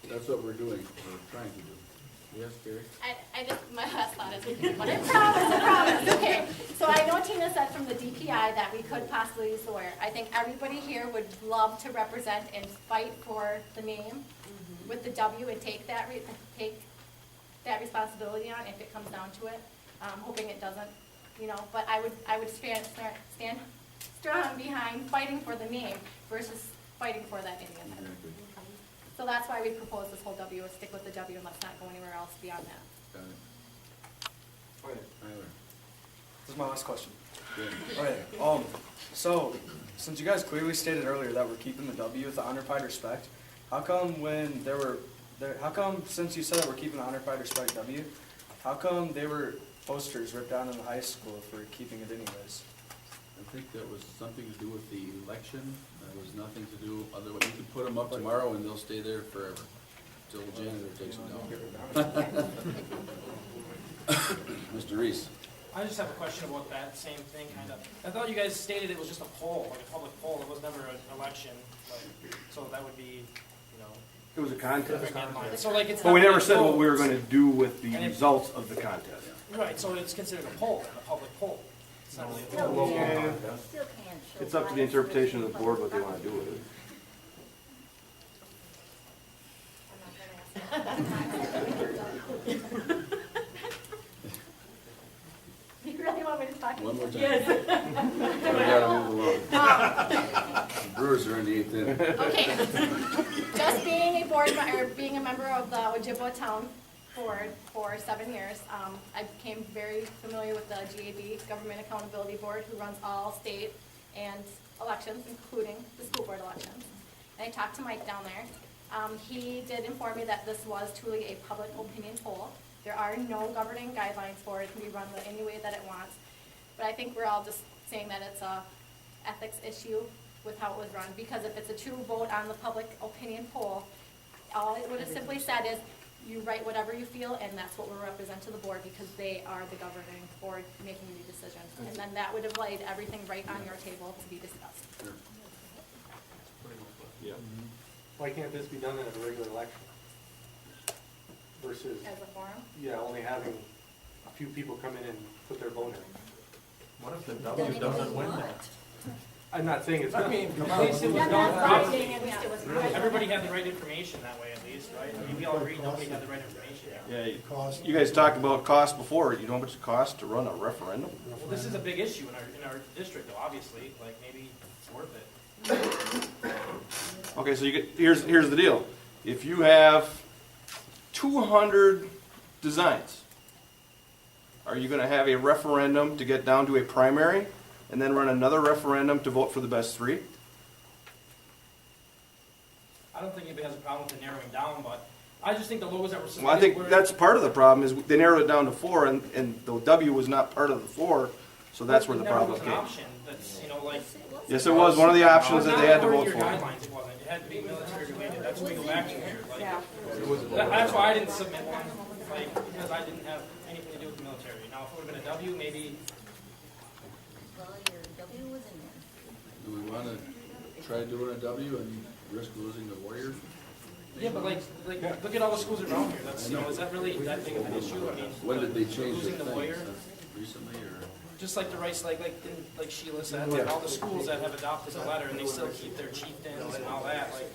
That's what we're doing, we're trying to do. Yes, Gary? My last thought is, but I promise. Okay, so I know Tina said from the DPI that we could possibly use the lawyer. I think everybody here would love to represent and fight for the name with the W and take that responsibility on if it comes down to it. Hoping it doesn't, but I would stand strong behind fighting for the name versus fighting for that Indian head. So that's why we propose this whole W, is stick with the W and let's not go anywhere else beyond that. Got it. Okay, Tyler? this is my last question. Good. Okay, so, since you guys clearly stated earlier that we're keeping the W with the honor, pride, respect, how come since you said that we're keeping the honor, pride, respect W, how come they were posters ripped down in the high school if we're keeping it anyways? I think that was something to do with the election. That was nothing to do, you could put them up tomorrow and they'll stay there forever, till the janitor takes them down. Mr. Reese? I just have a question about that same thing, kind of. I thought you guys stated it was just a poll, like a public poll. It was never an election, so that would be, It was a contest. So like it's. But we not never like said what vote. we were gonna do with the results of the contest. Right, so it's considered a poll, then, a public poll. It's not really a Still vote. can't show It's up to the interpretation of the board what they wanna do with it. You really want me to talk? One more time. Yes. We gotta move along. The Brewers are in the eighth inning. Okay, just being being a member of the Ojibwa Town Board for 7 years, I became very familiar with the GAB, Government Accountability Board, who runs all state and elections, including the school board elections. And I talked to Mike down there. He did inform me that this was truly a public opinion poll. There are no governing guidelines for it. It can be run any way that it wants. But I think we're all just saying that it's a ethics issue with how it was run, because if it's a true vote on the public opinion poll, all it would have simply said is, you write whatever you feel, and that's what we'll represent to the board, because they are the governing board making the decisions. And then that would have laid everything right on your table to be discussed. Sure. Yeah. Why can't this be done in a regular election? Versus, As a forum? only having a few people come in and put their vote in. What if the W doesn't win that? I'm not saying it's. I mean, come at least it was Yeah, done that's properly. binding, at least it was right. Everybody had the right information that way, at least, right? I mean, we all agree nobody had the right information. Yeah, you guys talked about cost before. You know how much it costs to run a referendum? Well, this is a big issue in our district, though, obviously, like, maybe it's worth it. Okay, so here's the deal. If you have 200 designs, are you gonna have a referendum to get down to a primary and then run another referendum to vote for the best 3? I don't think anybody has a problem with the narrowing down, but I just think the logos that were submitted Well, I think were- that's part of the problem, is they narrowed it down to 4, and the W was not part of the 4, so that's where the It never problem was an came. option that's, like. Yes, it was one of the options that they had to Not vote your for. guidelines, it wasn't. It had to be military related. That's what we go back to here. Like, Yeah. that's why I didn't submit one, like, because I didn't have anything to do with the military. Now, if it would've been a W, maybe. Well, your W was in there. Do we wanna try doing a W and risk losing the Warriors? Yeah, but like, look at all the schools around here. That's, is that really that big of an issue? I mean. When did they change the losing the thing? Warrior? Recently, or? Just like the rights, like Sheila said, like all the schools that have adopted the letter and they still keep their chieftains and all that, like,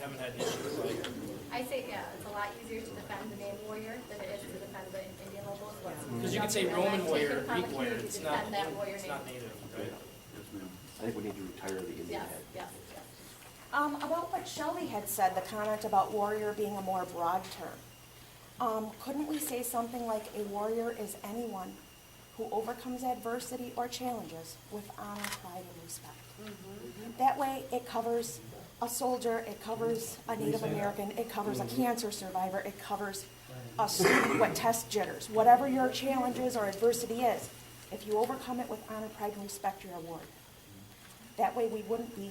haven't had issues, like. I say, it's a lot easier to defend the name warrior than it is to defend the Indian logos. Because you could say Roman warrior, Greek warrior, it's not native, right? Yes, ma'am. I think we need to retire the Indian Yes, head. yes. About what Shelley had said, the comment about warrior being a more broad term. Couldn't we say something like a warrior is anyone who overcomes adversity or challenges with honor, pride, and respect? That way, it covers a soldier, it covers a Native American, it covers a cancer survivor, it covers a student with test jitters. Whatever your challenges or adversity is, if you overcome it with honor, pride, and respect, you're a warrior. That way, we wouldn't be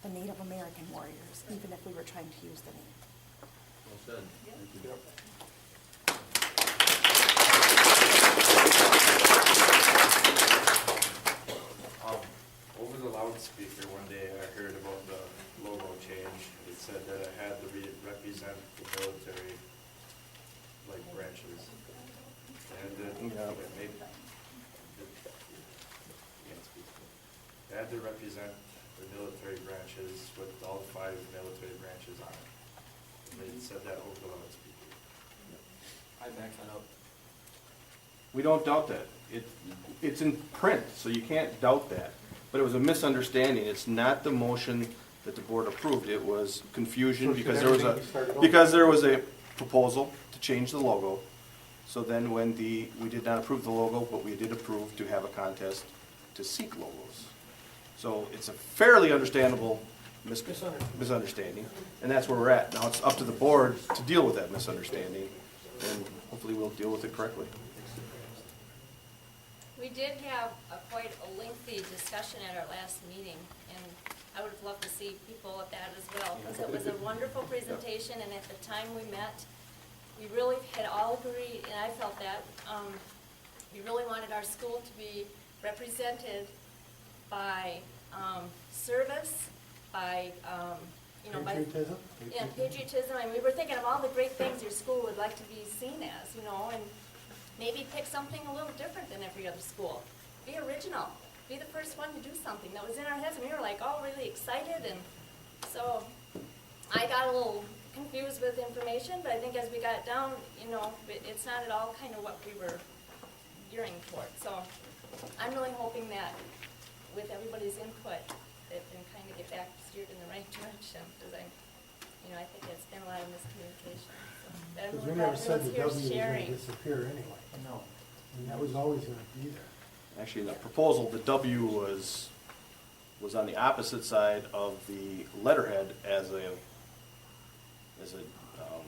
the Native American warriors, even if we were trying to use the name. Well said. Thank you. Over the loudspeaker one day, I heard about the logo change. It said that it had to represent the military, like, branches. And it made, it had to represent the military branches with all 5 military branches on it. And they said that over the loudspeaker. I back that up. We don't doubt that. It's in print, so you can't doubt that. But it was a misunderstanding. It's not the motion that the board approved. It was confusion So should because everything be started over? there was a proposal to change the logo. So then when we did not approve the logo, but we did approve to have a contest to seek logos. So it's a fairly understandable misunderstanding, and that's where we're at. Now it's up to the board to deal with that misunderstanding, and hopefully we'll deal with it correctly. We did have quite a lengthy discussion at our last meeting, and I would have loved to see people at that as well, because it was a wonderful presentation, and at the time we met, we really had all agreed, and I felt that, we really wanted our school to be represented by service, by, Patriotism? yeah, patriotism, and we were thinking of all the great things your school would like to be seen as, and maybe pick something a little different than every other school. Be original. Be the first one to do something that was in our heads, and we were like all really excited, and so I got a little confused with information, but I think as we got it down, it's not at all kind of what we were gearing toward. So I'm really hoping that with everybody's input, that we can kind of get back steered in the right direction, because I think it's been a lot of miscommunication. Because we never said the W was going to disappear anyway. No. And that was always going to be there. Actually, in the proposal, the W was on the opposite side of the letterhead as a I don't know,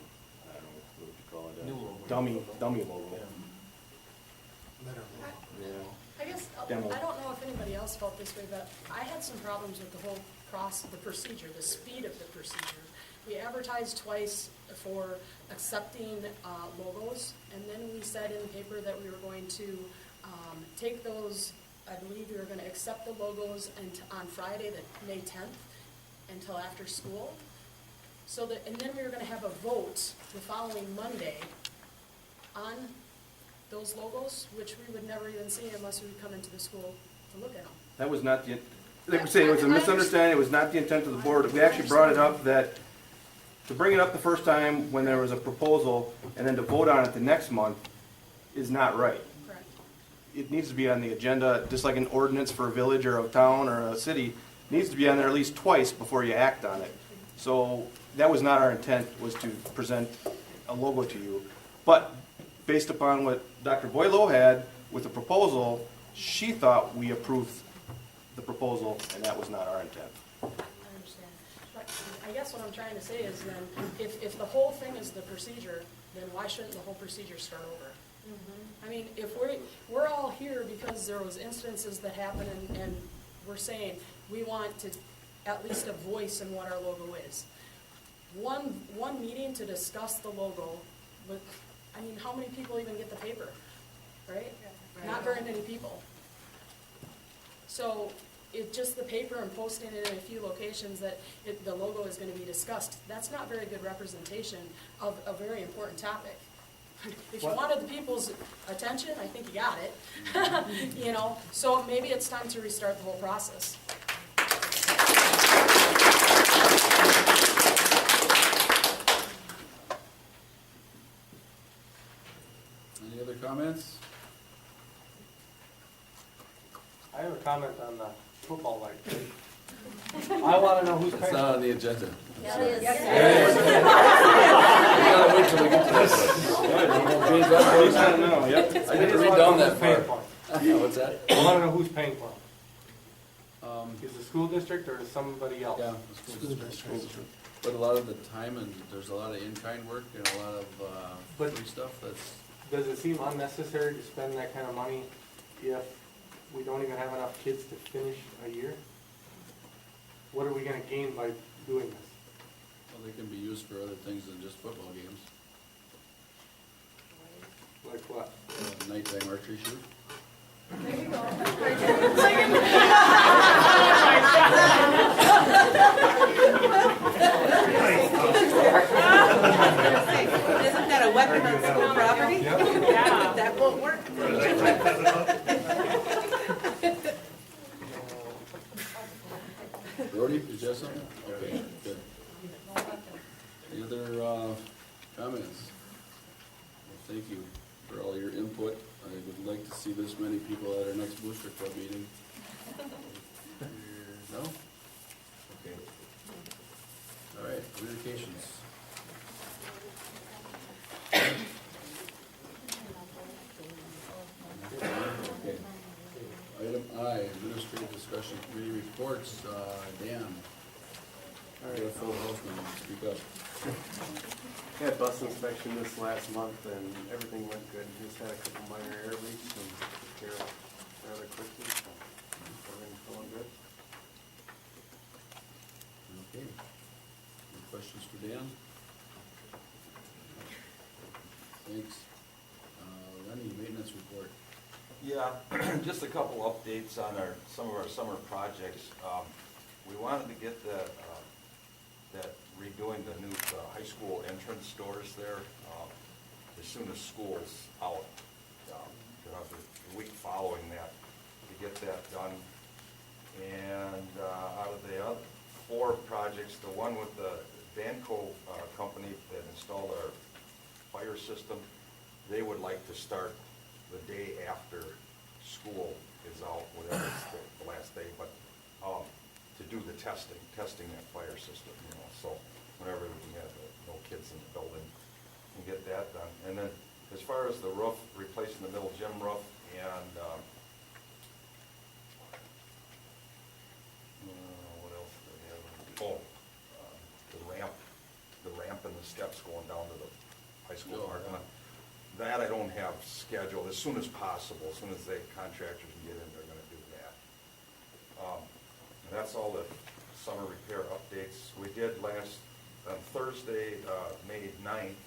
what would you call it? New logo. Dummy logo. Yeah. I guess, Demo. I don't know if anybody else felt this way, but I had some problems with the whole the procedure, the speed of the procedure. We advertised twice for accepting logos, and then we said in the paper that we were going to take those, I believe we were going to accept the logos on Friday, May 10th, until after school. And then we were going to have a vote the following Monday on those logos, which we would never even see unless we would come into the school to look at them. That was not the, like we say, it was a misunderstanding. It was not the intent of the board. We actually brought it up that, to bring it up the first time when there was a proposal and then to vote on it the next month is not right. Correct. It needs to be on the agenda, just like an ordinance for a village or a town or a city, needs to be on there at least twice before you act on it. So that was not our intent, was to present a logo to you. But based upon what Dr. Boileau had with the proposal, she thought we approved the proposal, and that was not our intent. I understand. But I guess what I'm trying to say is then, if the whole thing is the procedure, then why shouldn't the whole procedure start over? I mean, if we're all here because there was instances that happened and we're saying we want to at least a voice in what our logo is. One meeting to discuss the logo with, I mean, how many people even get the paper, right? Not very many people. So it's just the paper and posting it in a few locations that the logo is going to be discussed. That's not very good representation of a very important topic. If you wanted the people's attention, I think you got it. So maybe it's time to restart the whole process. Any other comments? I have a comment on the football light. I want to know who's It's paying. not on the agenda. Yeah, it is. We gotta wait till we get to that. I didn't read down that part. What's that? I want to know who's paying for them. Is the school district or is somebody else? Yeah, the school district. But a lot of the time, and there's a lot of in-kind work and a lot of free stuff that's... Does it seem unnecessary to spend that kind of money if we don't even have enough kids to finish a year? What are we gonna gain by doing this? Well, they can be used for other things than just football games. Like what? Nighttime archery shoot. Isn't that a weapon on school property? Yeah. That won't work. Brody, is that something? Okay, good. Any other comments? Well, thank you for all your input. I would like to see this many people at our next Booster Club meeting. No? Okay. All right, communications. Okay. Item I, administrative discussion committee reports, Dan. You have a full house now, speak up. Had bus inspection this last month and everything went good. Just had a couple minor air leaks and took care of rather quickly, so everything's going good. Okay. Any questions for Dan? Thanks. Lenny, maintenance report. Yeah, just a couple updates on some of our summer projects. We wanted to get that redoing the new high school entrance doors there as soon as school's out. The week following that, to get that done. And out of the other 4 projects, the one with the Danco company that installed our fire system, they would like to start the day after school is out, whatever it's the last day, but to do the testing that fire system, so whenever we can have no kids in the building and get that done. And then as far as the roof, replacing the middle gym roof and what else do we have? The ramp and the steps going down to the high school parking lot. That I don't have scheduled. As soon as possible, as soon as the contractors can get in, they're gonna do that. And that's all the summer repair updates. We did on Thursday, May 9th,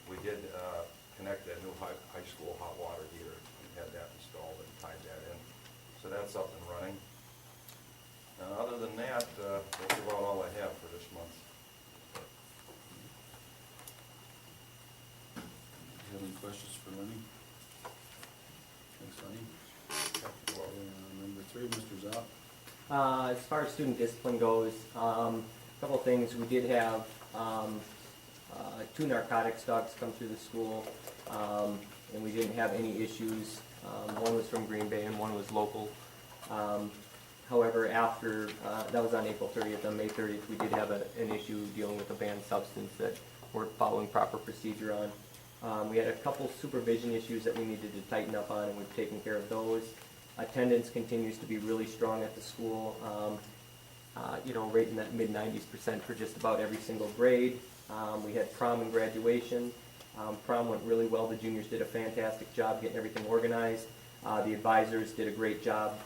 we did connect that new high school hot water heater and had that installed and tied that in. So that's up and running. Other than that, that's about all I have for this month. Do you have any questions for Lenny? Thanks, Lenny. Number 3, Mr. Zopp. As far as student discipline goes, a couple of things. We did have 2 narcotics dogs come through the school, and we didn't have any issues. One was from Green Bay and one was local. However, after, that was on April 30th, on May 30th, we did have an issue dealing with a banned substance that weren't following proper procedure on. We had a couple supervision issues that we needed to tighten up on, and we've taken care of those. Attendance continues to be really strong at the school, right in that mid-90s% for just about every single grade. We had prom and graduation. Prom went really well. The juniors did a fantastic job getting everything organized. The advisors did a great job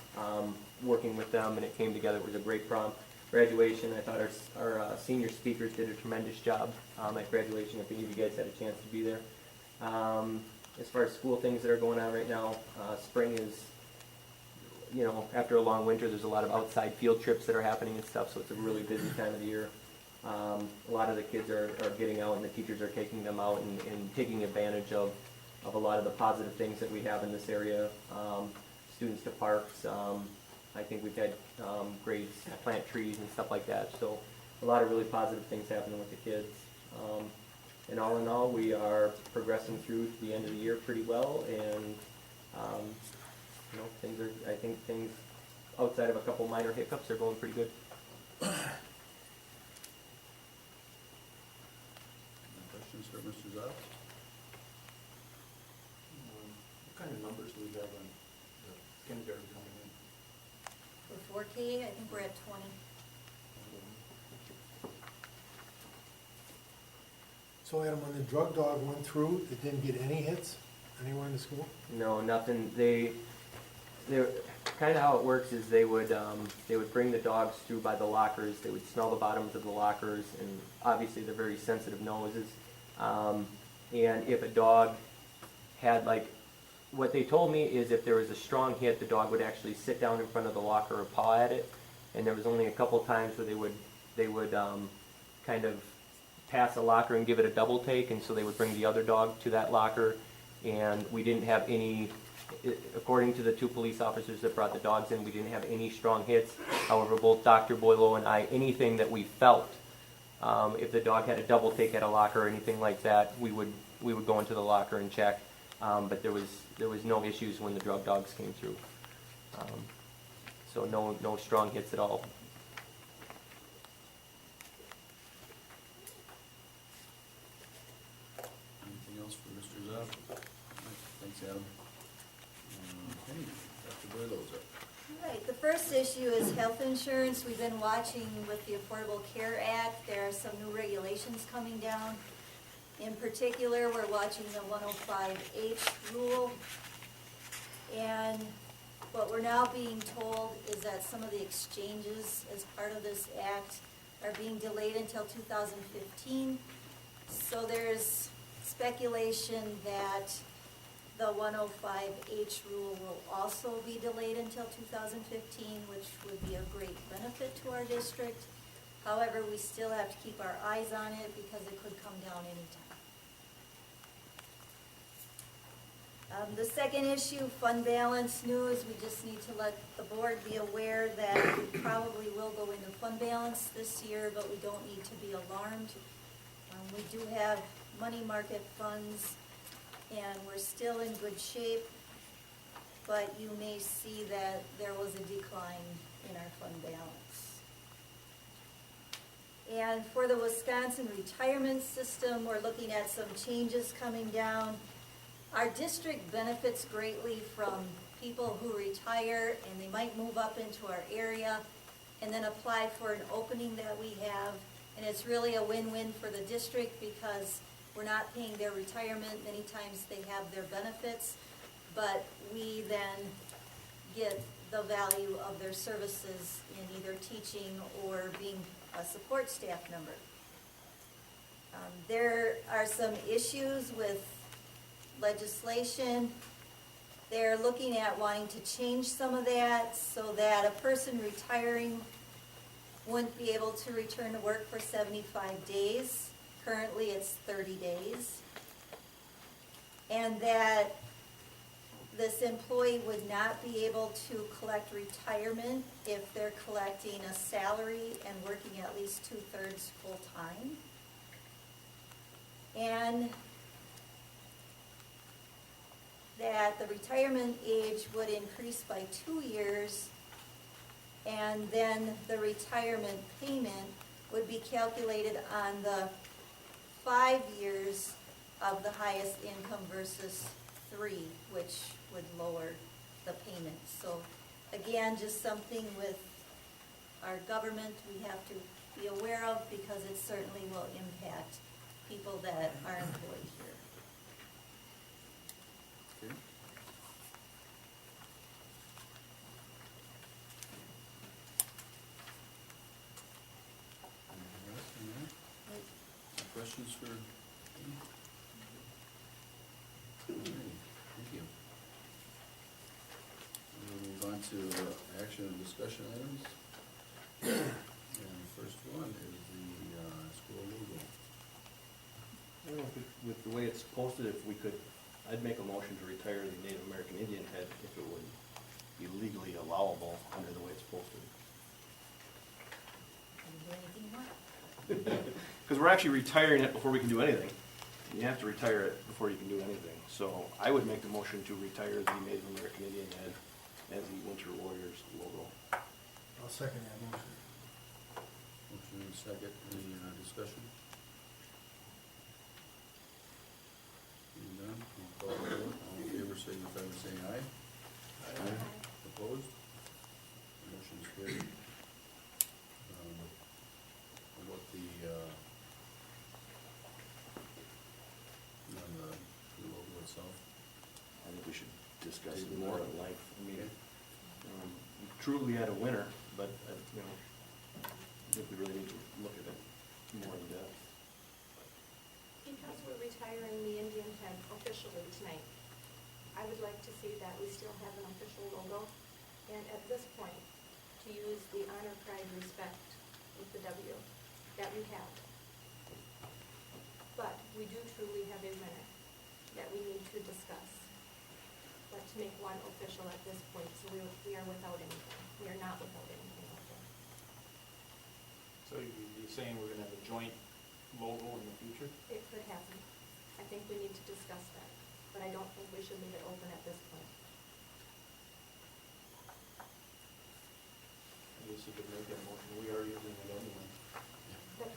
working with them, and it came together. It was a great prom. Graduation, I thought our senior speakers did a tremendous job at graduation. If any of you guys had a chance to be there. As far as school things that are going on right now, spring is, after a long winter, there's a lot of outside field trips that are happening and stuff, so it's a really busy time of the year. A lot of the kids are getting out, and the teachers are taking them out and taking advantage of a lot of the positive things that we have in this area. Students to parks. I think we've had grades plant trees and stuff like that, so a lot of really positive things happening with the kids. And all in all, we are progressing through to the end of the year pretty well, and I think things outside of a couple minor hiccups are going pretty good. Any questions for Mr. Zopp? What kind of numbers do we have on the kindergarten coming in? For 4K, I think we're at 20. So Adam, when the drug dog went through, it didn't get any hits anywhere in the school? No, nothing. They're kind of how it works is they would bring the dogs through by the lockers. They would smell the bottoms of the lockers, and obviously they're very sensitive noses. And if a dog had, like, what they told me is if there was a strong hit, the dog would actually sit down in front of the locker and paw at it. And there was only a couple times where they would kind of pass a locker and give it a double take, and so they would bring the other dog to that locker. And we didn't have any, according to the 2 police officers that brought the dogs in, we didn't have any strong hits. However, both Dr. Boileau and I, anything that we felt, if the dog had a double take at a locker or anything like that, we would go into the locker and check. But there was no issues when the drug dogs came through. So no strong hits at all. Anything else for Mr. Zob? Thanks, Adam. Okay, Dr. Boileau's up. All right, the first issue is health insurance. We've been watching with the Affordable Care Act. There are some new regulations coming down. In particular, we're watching the 105H rule. And what we're now being told is that some of the exchanges as part of this act are being delayed until 2015. So there's speculation that the 105H rule will also be delayed until 2015, which would be a great benefit to our district. However, we still have to keep our eyes on it because it could come down anytime. The second issue, fund balance news, we just need to let the board be aware that we probably will go into fund balance this year, but we don't need to be alarmed. We do have money market funds, and we're still in good shape, but you may see that there was a decline in our fund balance. And for the Wisconsin retirement system, we're looking at some changes coming down. Our district benefits greatly from people who retire and they might move up into our area and then apply for an opening that we have. And it's really a win-win for the district because we're not paying their retirement. Many times they have their benefits, but we then get the value of their services in either teaching or being a support staff member. There are some issues with legislation. They're looking at wanting to change some of that so that a person retiring wouldn't be able to return to work for 75 days. Currently it's 30 days. And that this employee would not be able to collect retirement if they're collecting a salary and working at least 2/3 full-time. And that the retirement age would increase by 2 years, and then the retirement payment would be calculated on the 5 years of the highest income versus 3, which would lower the payment. So again, just something with our government we have to be aware of because it certainly will impact people that are employed here. Okay. Anything else on that? Any questions for Amy? All right, thank you. We'll move on to action and discussion items. And the first one is the school logo. I don't know if with the way it's posted, if we could, I'd make a motion to retire the Native American Indian head if it would be legally allowable under the way it's posted. Can you do anything more? Because we're actually retiring it before we can do anything. You have to retire it before you can do anything. So I would make the motion to retire the Native American Indian head as the Winter Warriors logo. I'll second that motion. Motion and second, any discussion? Seeing none, we'll call the vote. All in favor, signify by saying aye. Aye. Opposed? Motion is carried. About the logo itself? I think we should discuss it more at length. I mean, truly at a winner, but, you know, I think we really need to look at it more in depth. Because we're retiring the Indian head officially tonight, I would like to see that we still have an official logo, and at this point, to use the honor, pride, respect with the W that we have. But we do truly have a winner that we need to discuss. But to make one official at this point, so we are without anything. We are not without anything out there. So you're saying we're gonna have a joint logo in the future? It could happen. I think we need to discuss that, but I don't think we should leave it open at this point. I guess you could make that motion, we are using it anyway.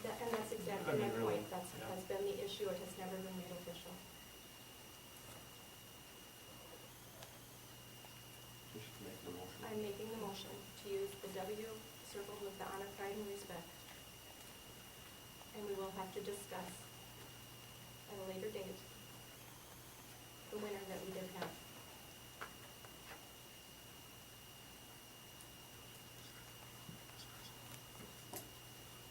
And that's exactly I mean, my really, point. That's yeah. has been the issue. It has never been made official. Just make the motion. I'm making the motion to use the W circled with the honor, pride, and respect. And we will have to discuss at a later date the winner that we did have.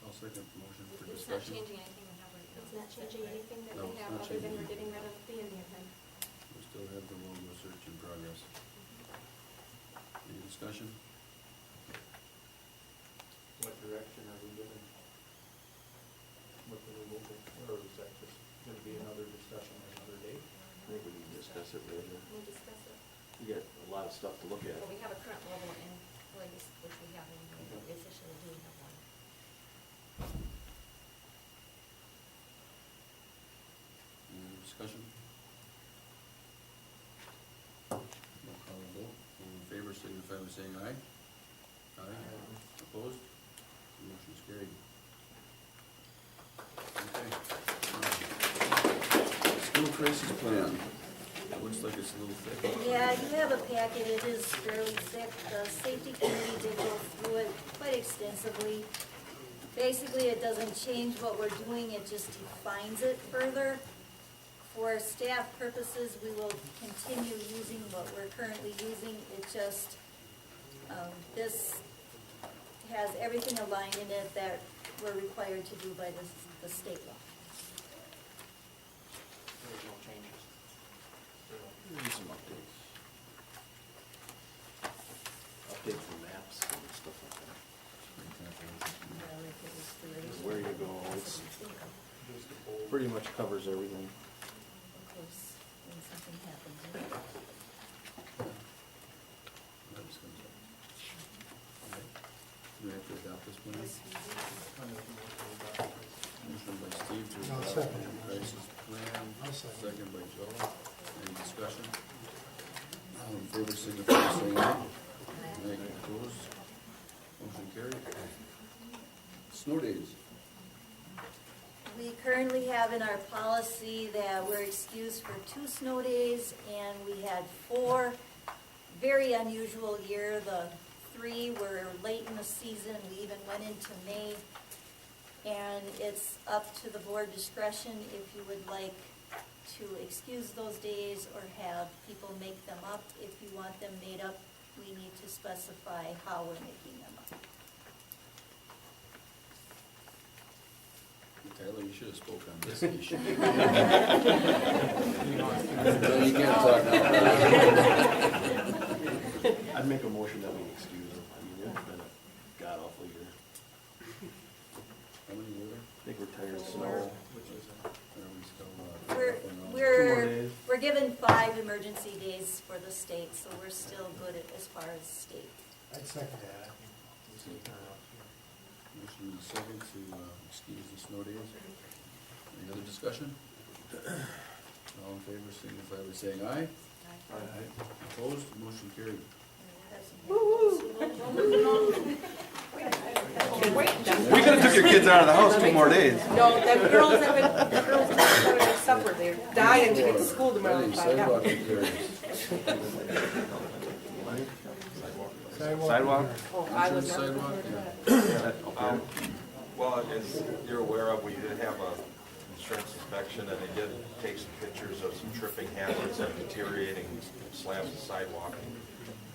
I'll second the motion for It's not discussion. changing anything we have right now. It's not changing anything that No, we it's have not other than changing we're getting anything. rid of the Indian head. We still have the logo search in progress. Any discussion? What direction are we given? What the new logo, or is that just gonna be another discussion on another date? I think we can discuss it later. We'll discuss it. We got a lot of stuff to look at. Well, we have a current logo in place, which we have in, we officially do have one. Any other discussion? We'll call a vote. All in favor, signify by saying aye. Aye. Opposed? Motion's carried. Okay. School crisis plan. It looks like it's a little thick. Yeah, you have a packet, it is fairly thick. The safety committee did go through it quite extensively. Basically, it doesn't change what we're doing, it just defines it further. For staff purposes, we will continue using what we're currently using. It just, this has everything aligned in it that we're required to do by the state law. There's no changes. Maybe some updates. Updates and maps and stuff like that. Where you go, it's pretty much covers everything. Of course, when something happens. That just comes up. Okay. Do we have to adopt this plan? Motion by Steve to I'll adopt second. the crisis plan, I'll second. second by Joe. Any discussion? All in favor, signify by saying aye. Aye. Opposed? Motion carried. Snow days. We currently have in our policy that we're excused for 2 snow days, and we had 4. Very unusual year. The 3 were late in the season. We even went into May. And it's up to the board discretion if you would like to excuse those days or have people make them up. If you want them made up, we need to specify how we're making them up. Tyler, you should have spoke on this issue. No, you can't talk now. I'd make a motion that we excuse them. I mean, it's been a god awful year. How many were there? I think we're tired of snow. Which is, are we still, We're, up and on? 2 more days. we're given 5 emergency days for the state, so we're still good as far as state. I'd second that. Motion is second to excuse the snow days. Any other discussion? All in favor, signify by saying aye. Aye. Opposed? Motion carried. We could've took your kids out of the house 2 more days. No, the girls have been having supper, they're dying to get to school tomorrow. Any and find out. sidewalk repairs? Sidewalk? Oh, I was Entrance not. sidewalk, Well, as you're aware of, we did have a insurance inspection, and they did take some pictures of some tripping hazards and deteriorating slabs of sidewalk.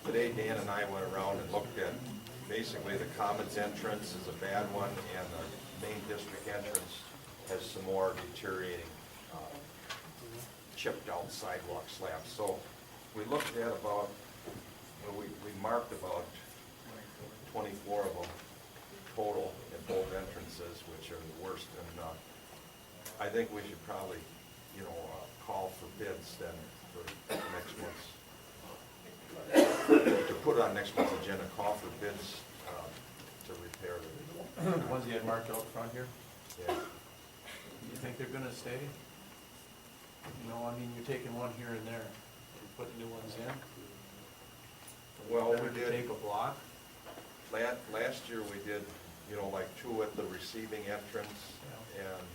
today Dan and I went around and looked at, basically the Commons entrance is a bad one, and the main district entrance has some more deteriorating, chipped out sidewalk slabs. So we looked at about, we marked about 24 of them total in both entrances, which are the worst. And I think we should probably, call for bids then for next month's, to put on next month's agenda, call for bids to repair the Ones you had marked out front here, yeah. you think they're gonna stay? You're taking one here and there, you're putting new ones in. Well, Better we to did. take a block. Last year we did, like 2 at the receiving entrance and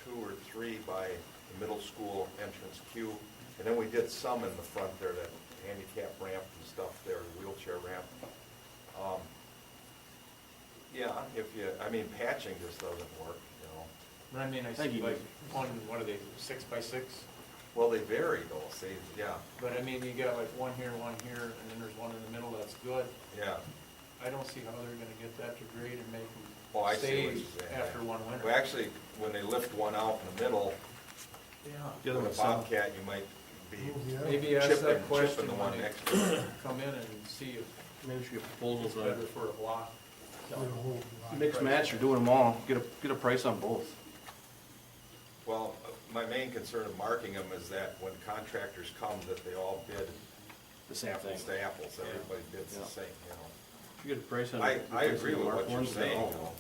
2 or 3 by the middle school entrance queue. And then we did some in the front there, that handicap ramp and stuff there, the wheelchair ramp. Patching just doesn't work, But I see like one, what are they, 6 by 6? Well, they vary though, yeah. But you got like one here, and then there's one in the middle that's good. Yeah. I don't see how they're gonna get that to grade and make Oh, I them see what stay you're saying. after one winter. Well, actually, when they lift one out in the middle, Yeah. with a bobcat, you might be Maybe ask that question chipping the when one they next to it. come in and see if Maybe we should get it's proposals on better for a block. mix match, or doing them all, get a price on both. Well, my main concern of marking them is that when contractors come, that they all bid The same apples thing. to apples, everybody bids the Yeah. same, If you get a price on. I replacing agree the with marked what you're ones, then saying, all.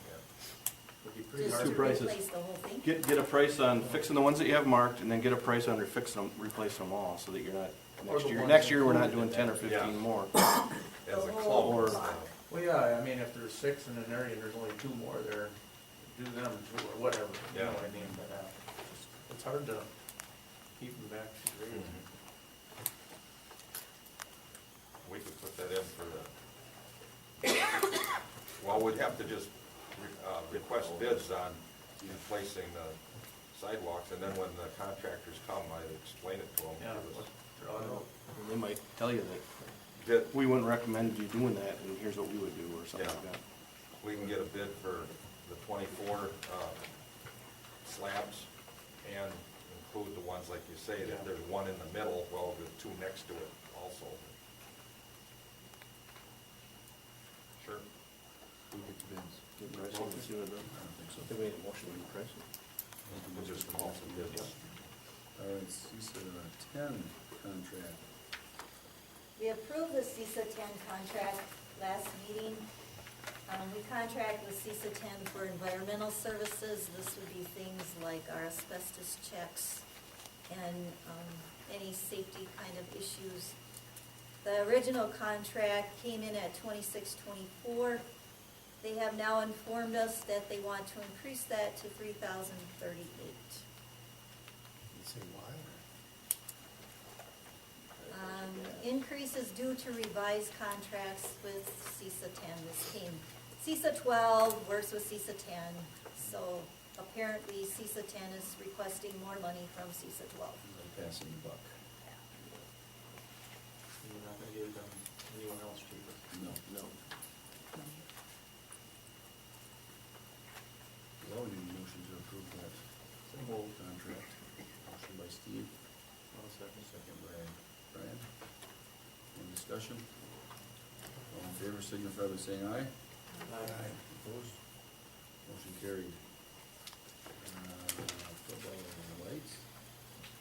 It'd be pretty Just Two to prices. replace the whole thing? Get a price on fixing the ones that you have marked, and then get a price on replacing them all, so that you're not, Or the ones next year, we're not included doing in 10 or that. 15 Yeah. more. As a whole club. Or- block. Well, yeah, if there's 6 in an area and there's only 2 more there, do them 2 or whatever, you know Yeah. what I mean? But it's hard to keep them back to grade. We could put that in for the, well, we'd have to just request bids on replacing the sidewalks, and then when the contractors come, I'd explain it to them. Yeah, draw it out. And they might tell you that, Bid, we wouldn't recommend you doing that, and here's what we would do, or something Yeah. like that. we can get a bid for the 24 slabs and include the ones, like you say, that there's one in the middle, well, the 2 next to it also. Sure. Who gets bids? Get prices and see what it does. I don't think so. If we need a motion to price it. We'll just call for bids. All right, CISA 10 contract. We approved the CISA 10 contract last meeting. We contract with CISA 10 for environmental services. This would be things like our asbestos checks and any safety kind of issues. The original contract came in at $26.24. They have now informed us that they want to increase that to $3,038. Let's see why. Increase is due to revised contracts with CISA 10. This came, CISA 12 works with CISA 10, so apparently CISA 10 is requesting more money from CISA 12. They're passing the buck. You're not gonna get it done anyone else cheaper. No. Well, we need a motion to approve that contract. Motion by Steve. Second by Brian. Any discussion? All in favor signify by saying aye. Aye. Opposed? Motion carried. Football lights.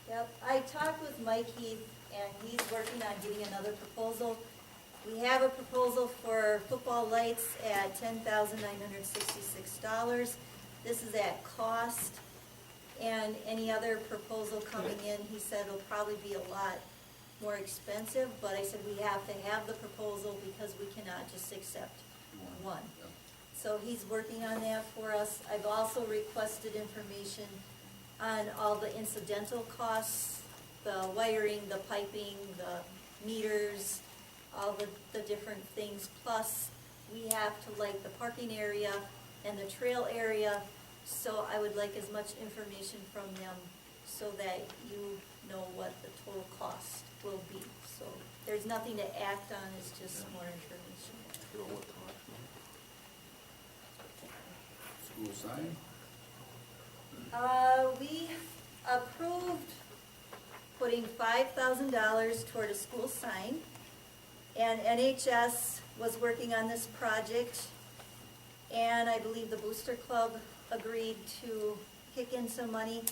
Yep, I talked with Mike Heath, and he's working on getting another proposal. We have a proposal for football lights at $10,966. This is at cost, and any other proposal coming in, he said will probably be a lot more expensive, but I said we have to have the proposal because we cannot just accept one. Yeah. So he's working on that for us. I've also requested information on all the incidental costs, the wiring, the piping, the meters, all the different things. Plus, we have to light the parking area and the trail area. So I would like as much information from them so that you know what the total cost will be. So there's nothing to act on, it's just more information. School sign? We approved putting $5,000 toward a school sign, and NHS was working on this project, and I believe the Booster Club agreed to kick in some money.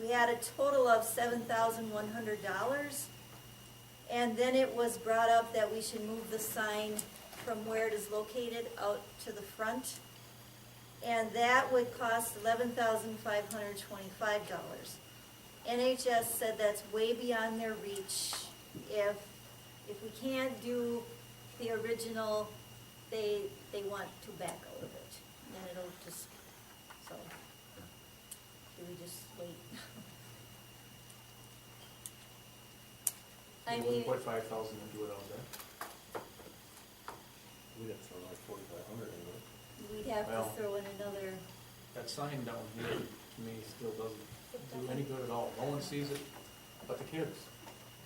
We had a total of $7,100, and then it was brought up that we should move the sign from where it is located out to the front, and that would cost $11,525. NHS said that's way beyond their reach. If we can't do the original, they want to back out of it. And then it'll just, so, do we just wait? I You mean, wouldn't put 5,000 into it out there? We'd have to throw like 4,500 in it. we'd have to Well- throw in another, That sign down here, to me, still doesn't do any good at all. No one sees it but the kids,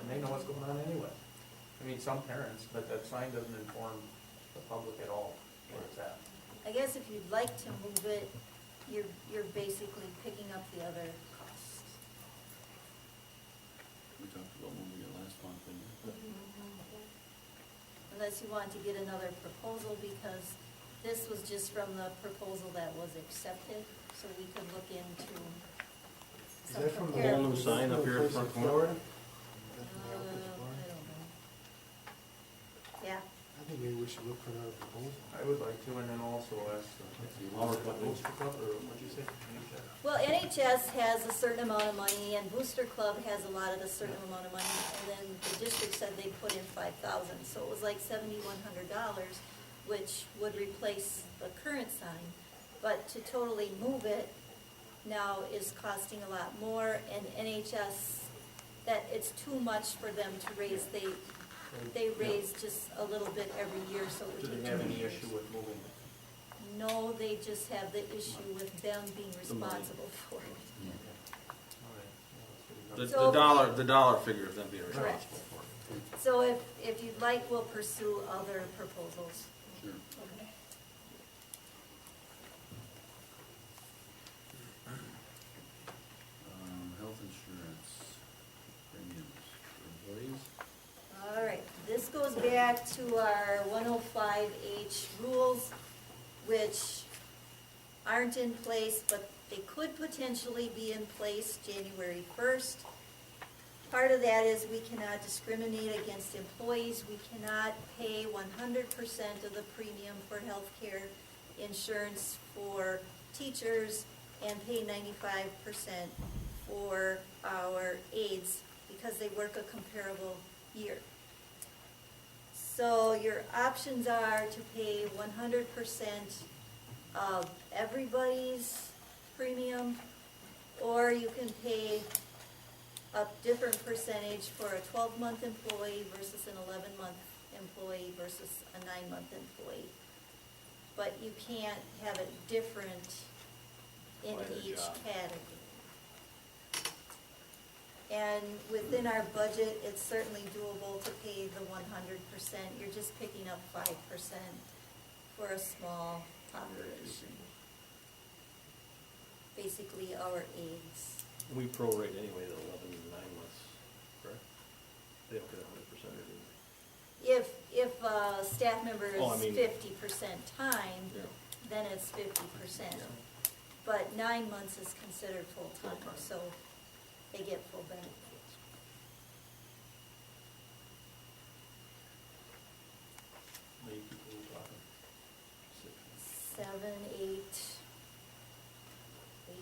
and they know what's going on anyway. I mean, some parents, but that sign doesn't inform the public at all where it's at. I guess if you'd like to move it, you're basically picking up the other costs. We talked about when we got last month, didn't we? Unless you want to get another proposal, because this was just from the proposal that was accepted, so we could look into Is some that from the Whole new comparables. sign up here at the front corner? Florida? I don't know. Yeah, I think maybe we should look for another proposal. I would like to, and then also ask the Booster Club, or what'd you say? well, NHS has a certain amount of money, and Booster Club has allotted a certain amount of money, and then the district said they put in $5,000, so it was like $7,100, which would replace the current sign. But to totally move it now is costing a lot more, and NHS, that it's too much for them to raise. They raise just a little bit every year, so it would Do take they too have many any issue with moving it? No, they just have the issue with them being responsible for it. The So- dollar figure of them being Correct. responsible for it. So if you'd like, we'll pursue other proposals. Sure. Okay. Health insurance premiums for employees. All right, this goes back to our 105H rules, which aren't in place, but they could potentially be in place January 1st. Part of that is we cannot discriminate against employees. We cannot pay 100% of the premium for healthcare insurance for teachers and pay 95% for our aides because they work a comparable year. So your options are to pay 100% of everybody's premium, or you can pay a different percentage for a 12-month employee versus an 11-month employee versus a 9-month employee. But you can't have it different in By the each job. category. And within our budget, it's certainly doable to pay the 100%. You're just picking up 5% for a small operation. Basically, our aides. We prorate anyway to 11 and 9 months, correct? They don't get 100% or do If a staff member Oh, I is mean- 50% time, they? Yeah. then it's 50%. Yeah. But 9 months is considered full-time, Full-time. so they get full benefits. Maybe people will talk. 7, 8, 8.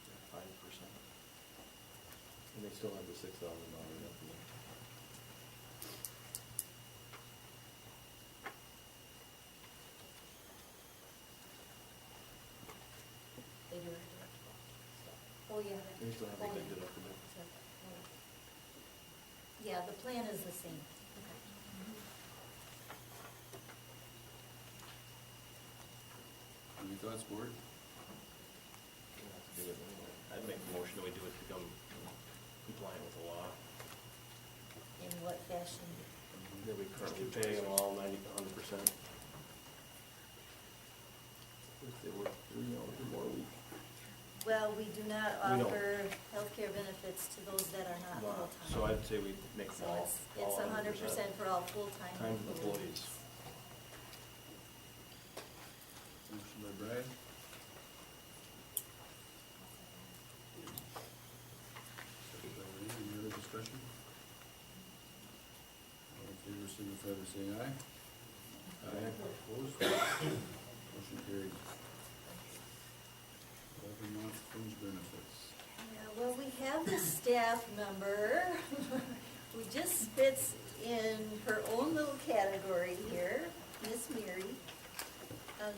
Yeah, 5%. And they still have the $6,000 left in there. They do. Oh, yeah. They still have Oh, the big yeah. deductible. Yeah, the plan is the same. Any thoughts, board? Yeah, that's a good one. I'd make the motion that we do it to become compliant with the law. In what fashion? That we currently pay them all 100%. If they work 3 hours or more a week. Well, we do not We don't. offer healthcare benefits to those that are not full-time. So I'd say we make them So all. it's 100% for all full-time Time employees. Motion by Brian. Second by Renee. Any other discussion? All in favor, signify by saying aye. Aye. Opposed? Motion carried. 11-month fringe benefits. Yeah, well, we have this staff member who just fits in her own little category here, Miss Mary.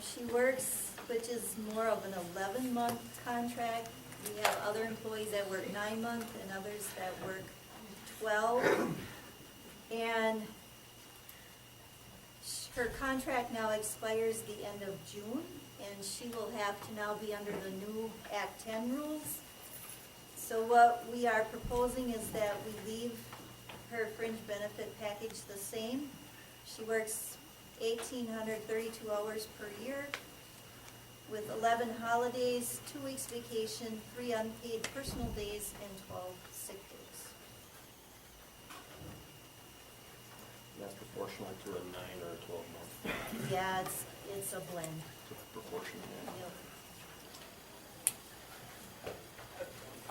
She works, which is more of an 11-month contract. We have other employees that work 9 months and others that work 12. And her contract now expires the end of June, and she will have to now be under the new Act 10 rules. So what we are proposing is that we leave her fringe benefit package the same. She works 1,832 hours per year with 11 holidays, 2 weeks vacation, 3 unpaid personal days, and 12 sick days. That's proportional to a 9 or a 12 month. Yeah, it's a blend. It's proportional, yeah. Yep.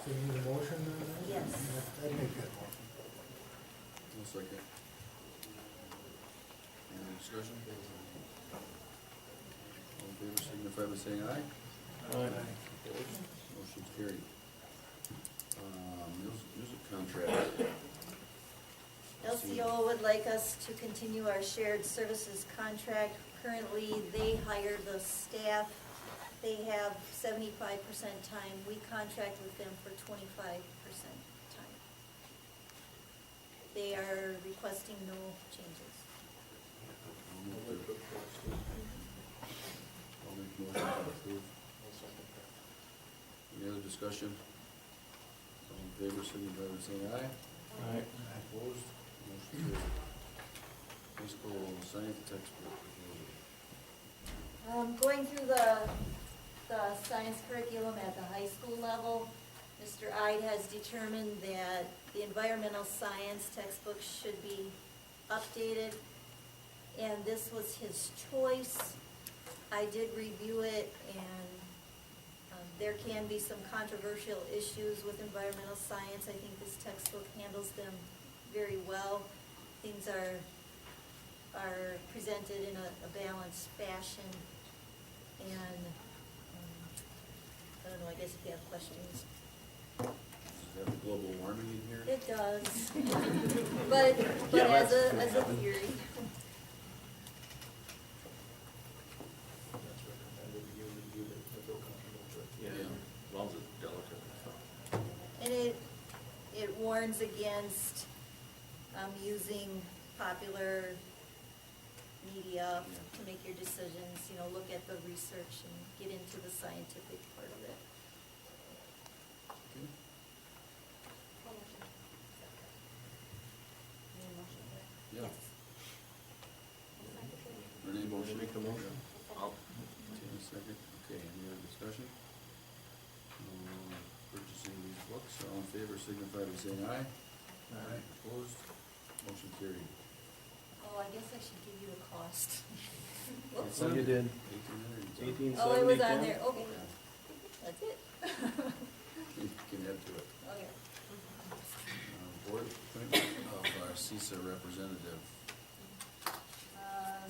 So you need a motion on that? Yes. I'd make that motion. One second. Any discussion? All in favor, signify by saying aye. Aye. Opposed? Motion carried. Music contract. LCO would like us to continue our shared services contract. Currently, they hire the staff. They have 75% time. We contract with them for 25% time. They are requesting no changes. I'll make the motion to approve. Any other discussion? All in favor, signify by saying aye. Aye. Opposed? Motion carried. High school science textbook. Going through the science curriculum at the high school level, Mr. Ide has determined that the environmental science textbook should be updated, and this was his choice. I did review it, and there can be some controversial issues with environmental science. I think this textbook handles them very well. Things are presented in a balanced fashion, and I don't know, I guess if you have questions. Does it have global warming in here? It does, but Yeah, as that's a good. theory. That's recommended, you review it, if they're comfortable with it. Yeah. As long as it's delicate and stuff. And it warns against using popular media to make your decisions, look at the research and get into the scientific part of it. Okay. Yeah. Renee, motion. Make the motion. I'll. Tina, second. Okay, any other discussion? Purchasing these books, all in favor signify by saying aye. Aye. Opposed? Motion carried. Oh, I guess I should give you a cost. Whoops. So you did. 1800. Oh, it was on there, okay. That's it. You can add to it. Okay. Board appointment of our CISA representative.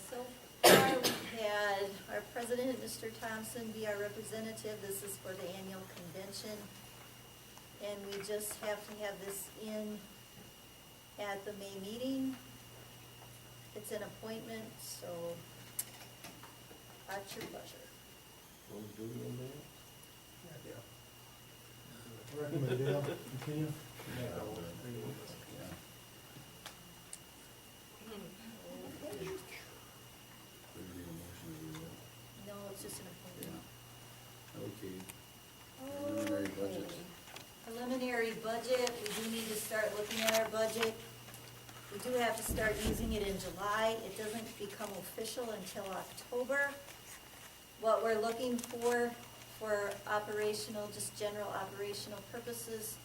So far, we've had our president, Mr. Thompson, be our representative. This is for the annual convention. And we just have to have this in at the May meeting. It's an appointment, so at your pleasure. Will do you in there? Recommend Dale, continue? Yeah. Okay. We need a motion to do that. No, it's just an appointment. Yeah. Okay. Preliminary budget. Okay. preliminary budget, we do need to start looking at our budget. We do have to start using it in July. It doesn't become official until October. What we're looking for operational, just general operational purposes,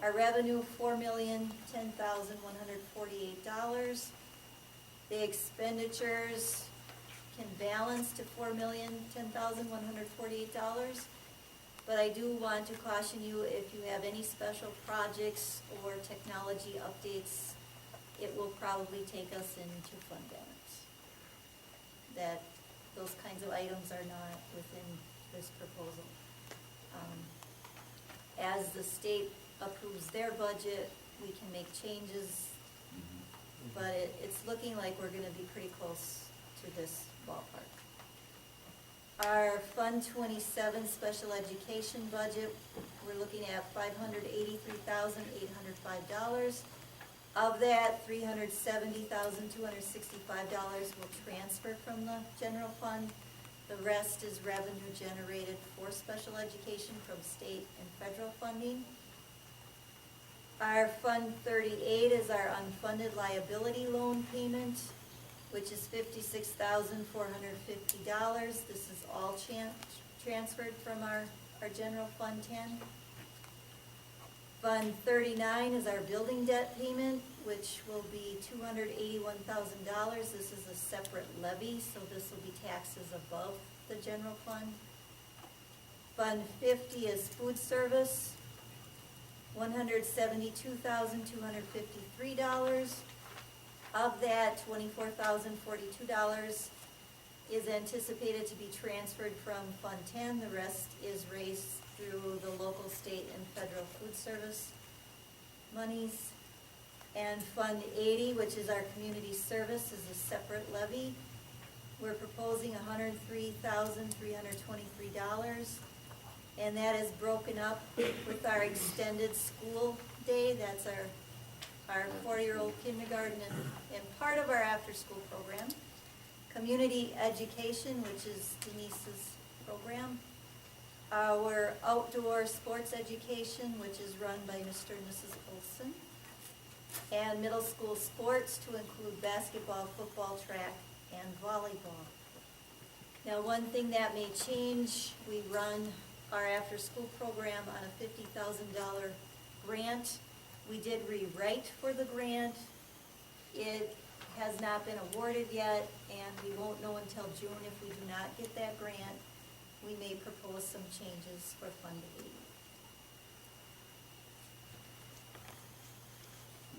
our revenue, $4,010,148. The expenditures can balance to $4,010,148. But I do want to caution you, if you have any special projects or technology updates, it will probably take us into fund balance. That those kinds of items are not within this proposal. As the state approves their budget, we can make changes, but it's looking like we're gonna be pretty close to this ballpark. Our Fund 27 special education budget, we're looking at $583,805. Of that, $370,265 will transfer from the general fund. The rest is revenue generated for special education from state and federal funding. Our Fund 38 is our unfunded liability loan payment, which is $56,450. This is all transferred from our general Fund 10. Fund 39 is our building debt payment, which will be $281,000. This is a separate levy, so this will be taxes above the general fund. Fund 50 is food service, $172,253. Of that, $24,042 is anticipated to be transferred from Fund 10. The rest is raised through the local, state, and federal food service monies. And Fund 80, which is our community service, is a separate levy. We're proposing $103,323, and that is broken up with our extended school day. That's our 4-year-old kindergarten and part of our after-school program. Community education, which is Denise's program. Our outdoor sports education, which is run by Mr. and Mrs. Olson. And middle school sports to include basketball, football, track, and volleyball. Now, one thing that may change, we run our after-school program on a $50,000 grant. We did rewrite for the grant. It has not been awarded yet, and we won't know until June if we do not get that grant. We may propose some changes for Fund 80.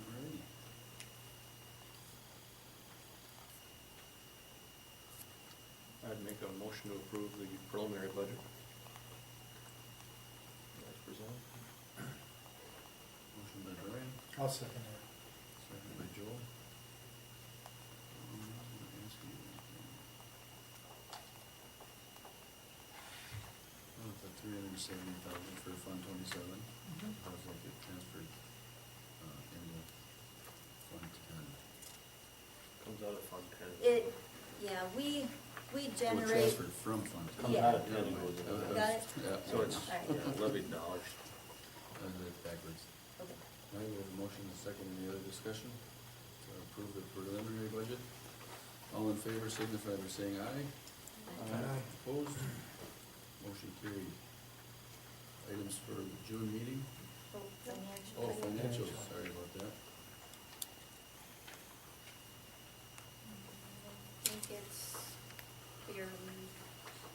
Alrighty. I'd make a motion to approve the preliminary budget. As presented. Motion by Brian, I'll second that. second by Joel. $370,000 for Fund 27. How's that get transferred into Fund 10? Comes out of Fund 10. We Well, generate. transferred from Fund 10. Comes out of 10 and goes into Got it? Yeah. So it's levied dollars. I did it backwards. Okay. All right, we have a motion and a second. Any other discussion to approve the preliminary budget? All in favor signify by saying aye. Aye. Opposed? Motion carried. Items for the June meeting? Financial. Oh, financials, sorry about that. I think it's fairly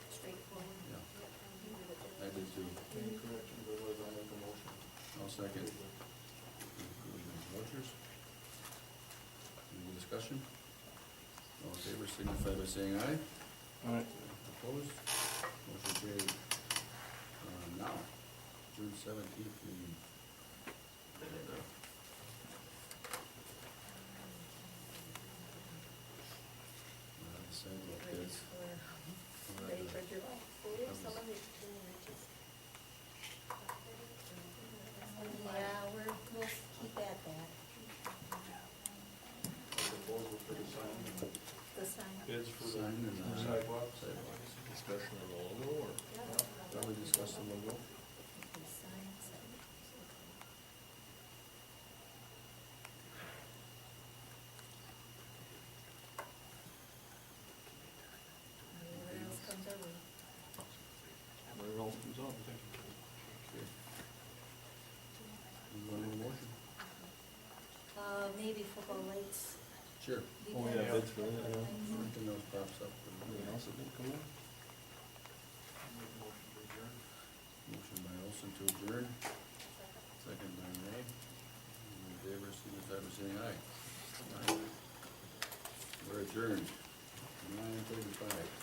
straightforward. Yeah. I did too. Any corrections, otherwise I'll make a motion. I'll second. Approve those vouchers. Any discussion? All in favor signify by saying aye. Alright. Opposed? Motion carried. Now, June 17th meeting. Sidewalk bids. Ready for July. Yeah, we'll keep at that. Proposal for the sign, The sign. bids for the Sign and sidewalks. Discussion on the logo or? Probably discuss the logo. The sign, football lights. Sure. Oh, yeah, bids for that, yeah. Everything else pops up. Anything else that didn't come in? Motion by Olson to adjourn. Second by Ray. All in favor, signify by saying aye. Aye. We're adjourned. 9:35.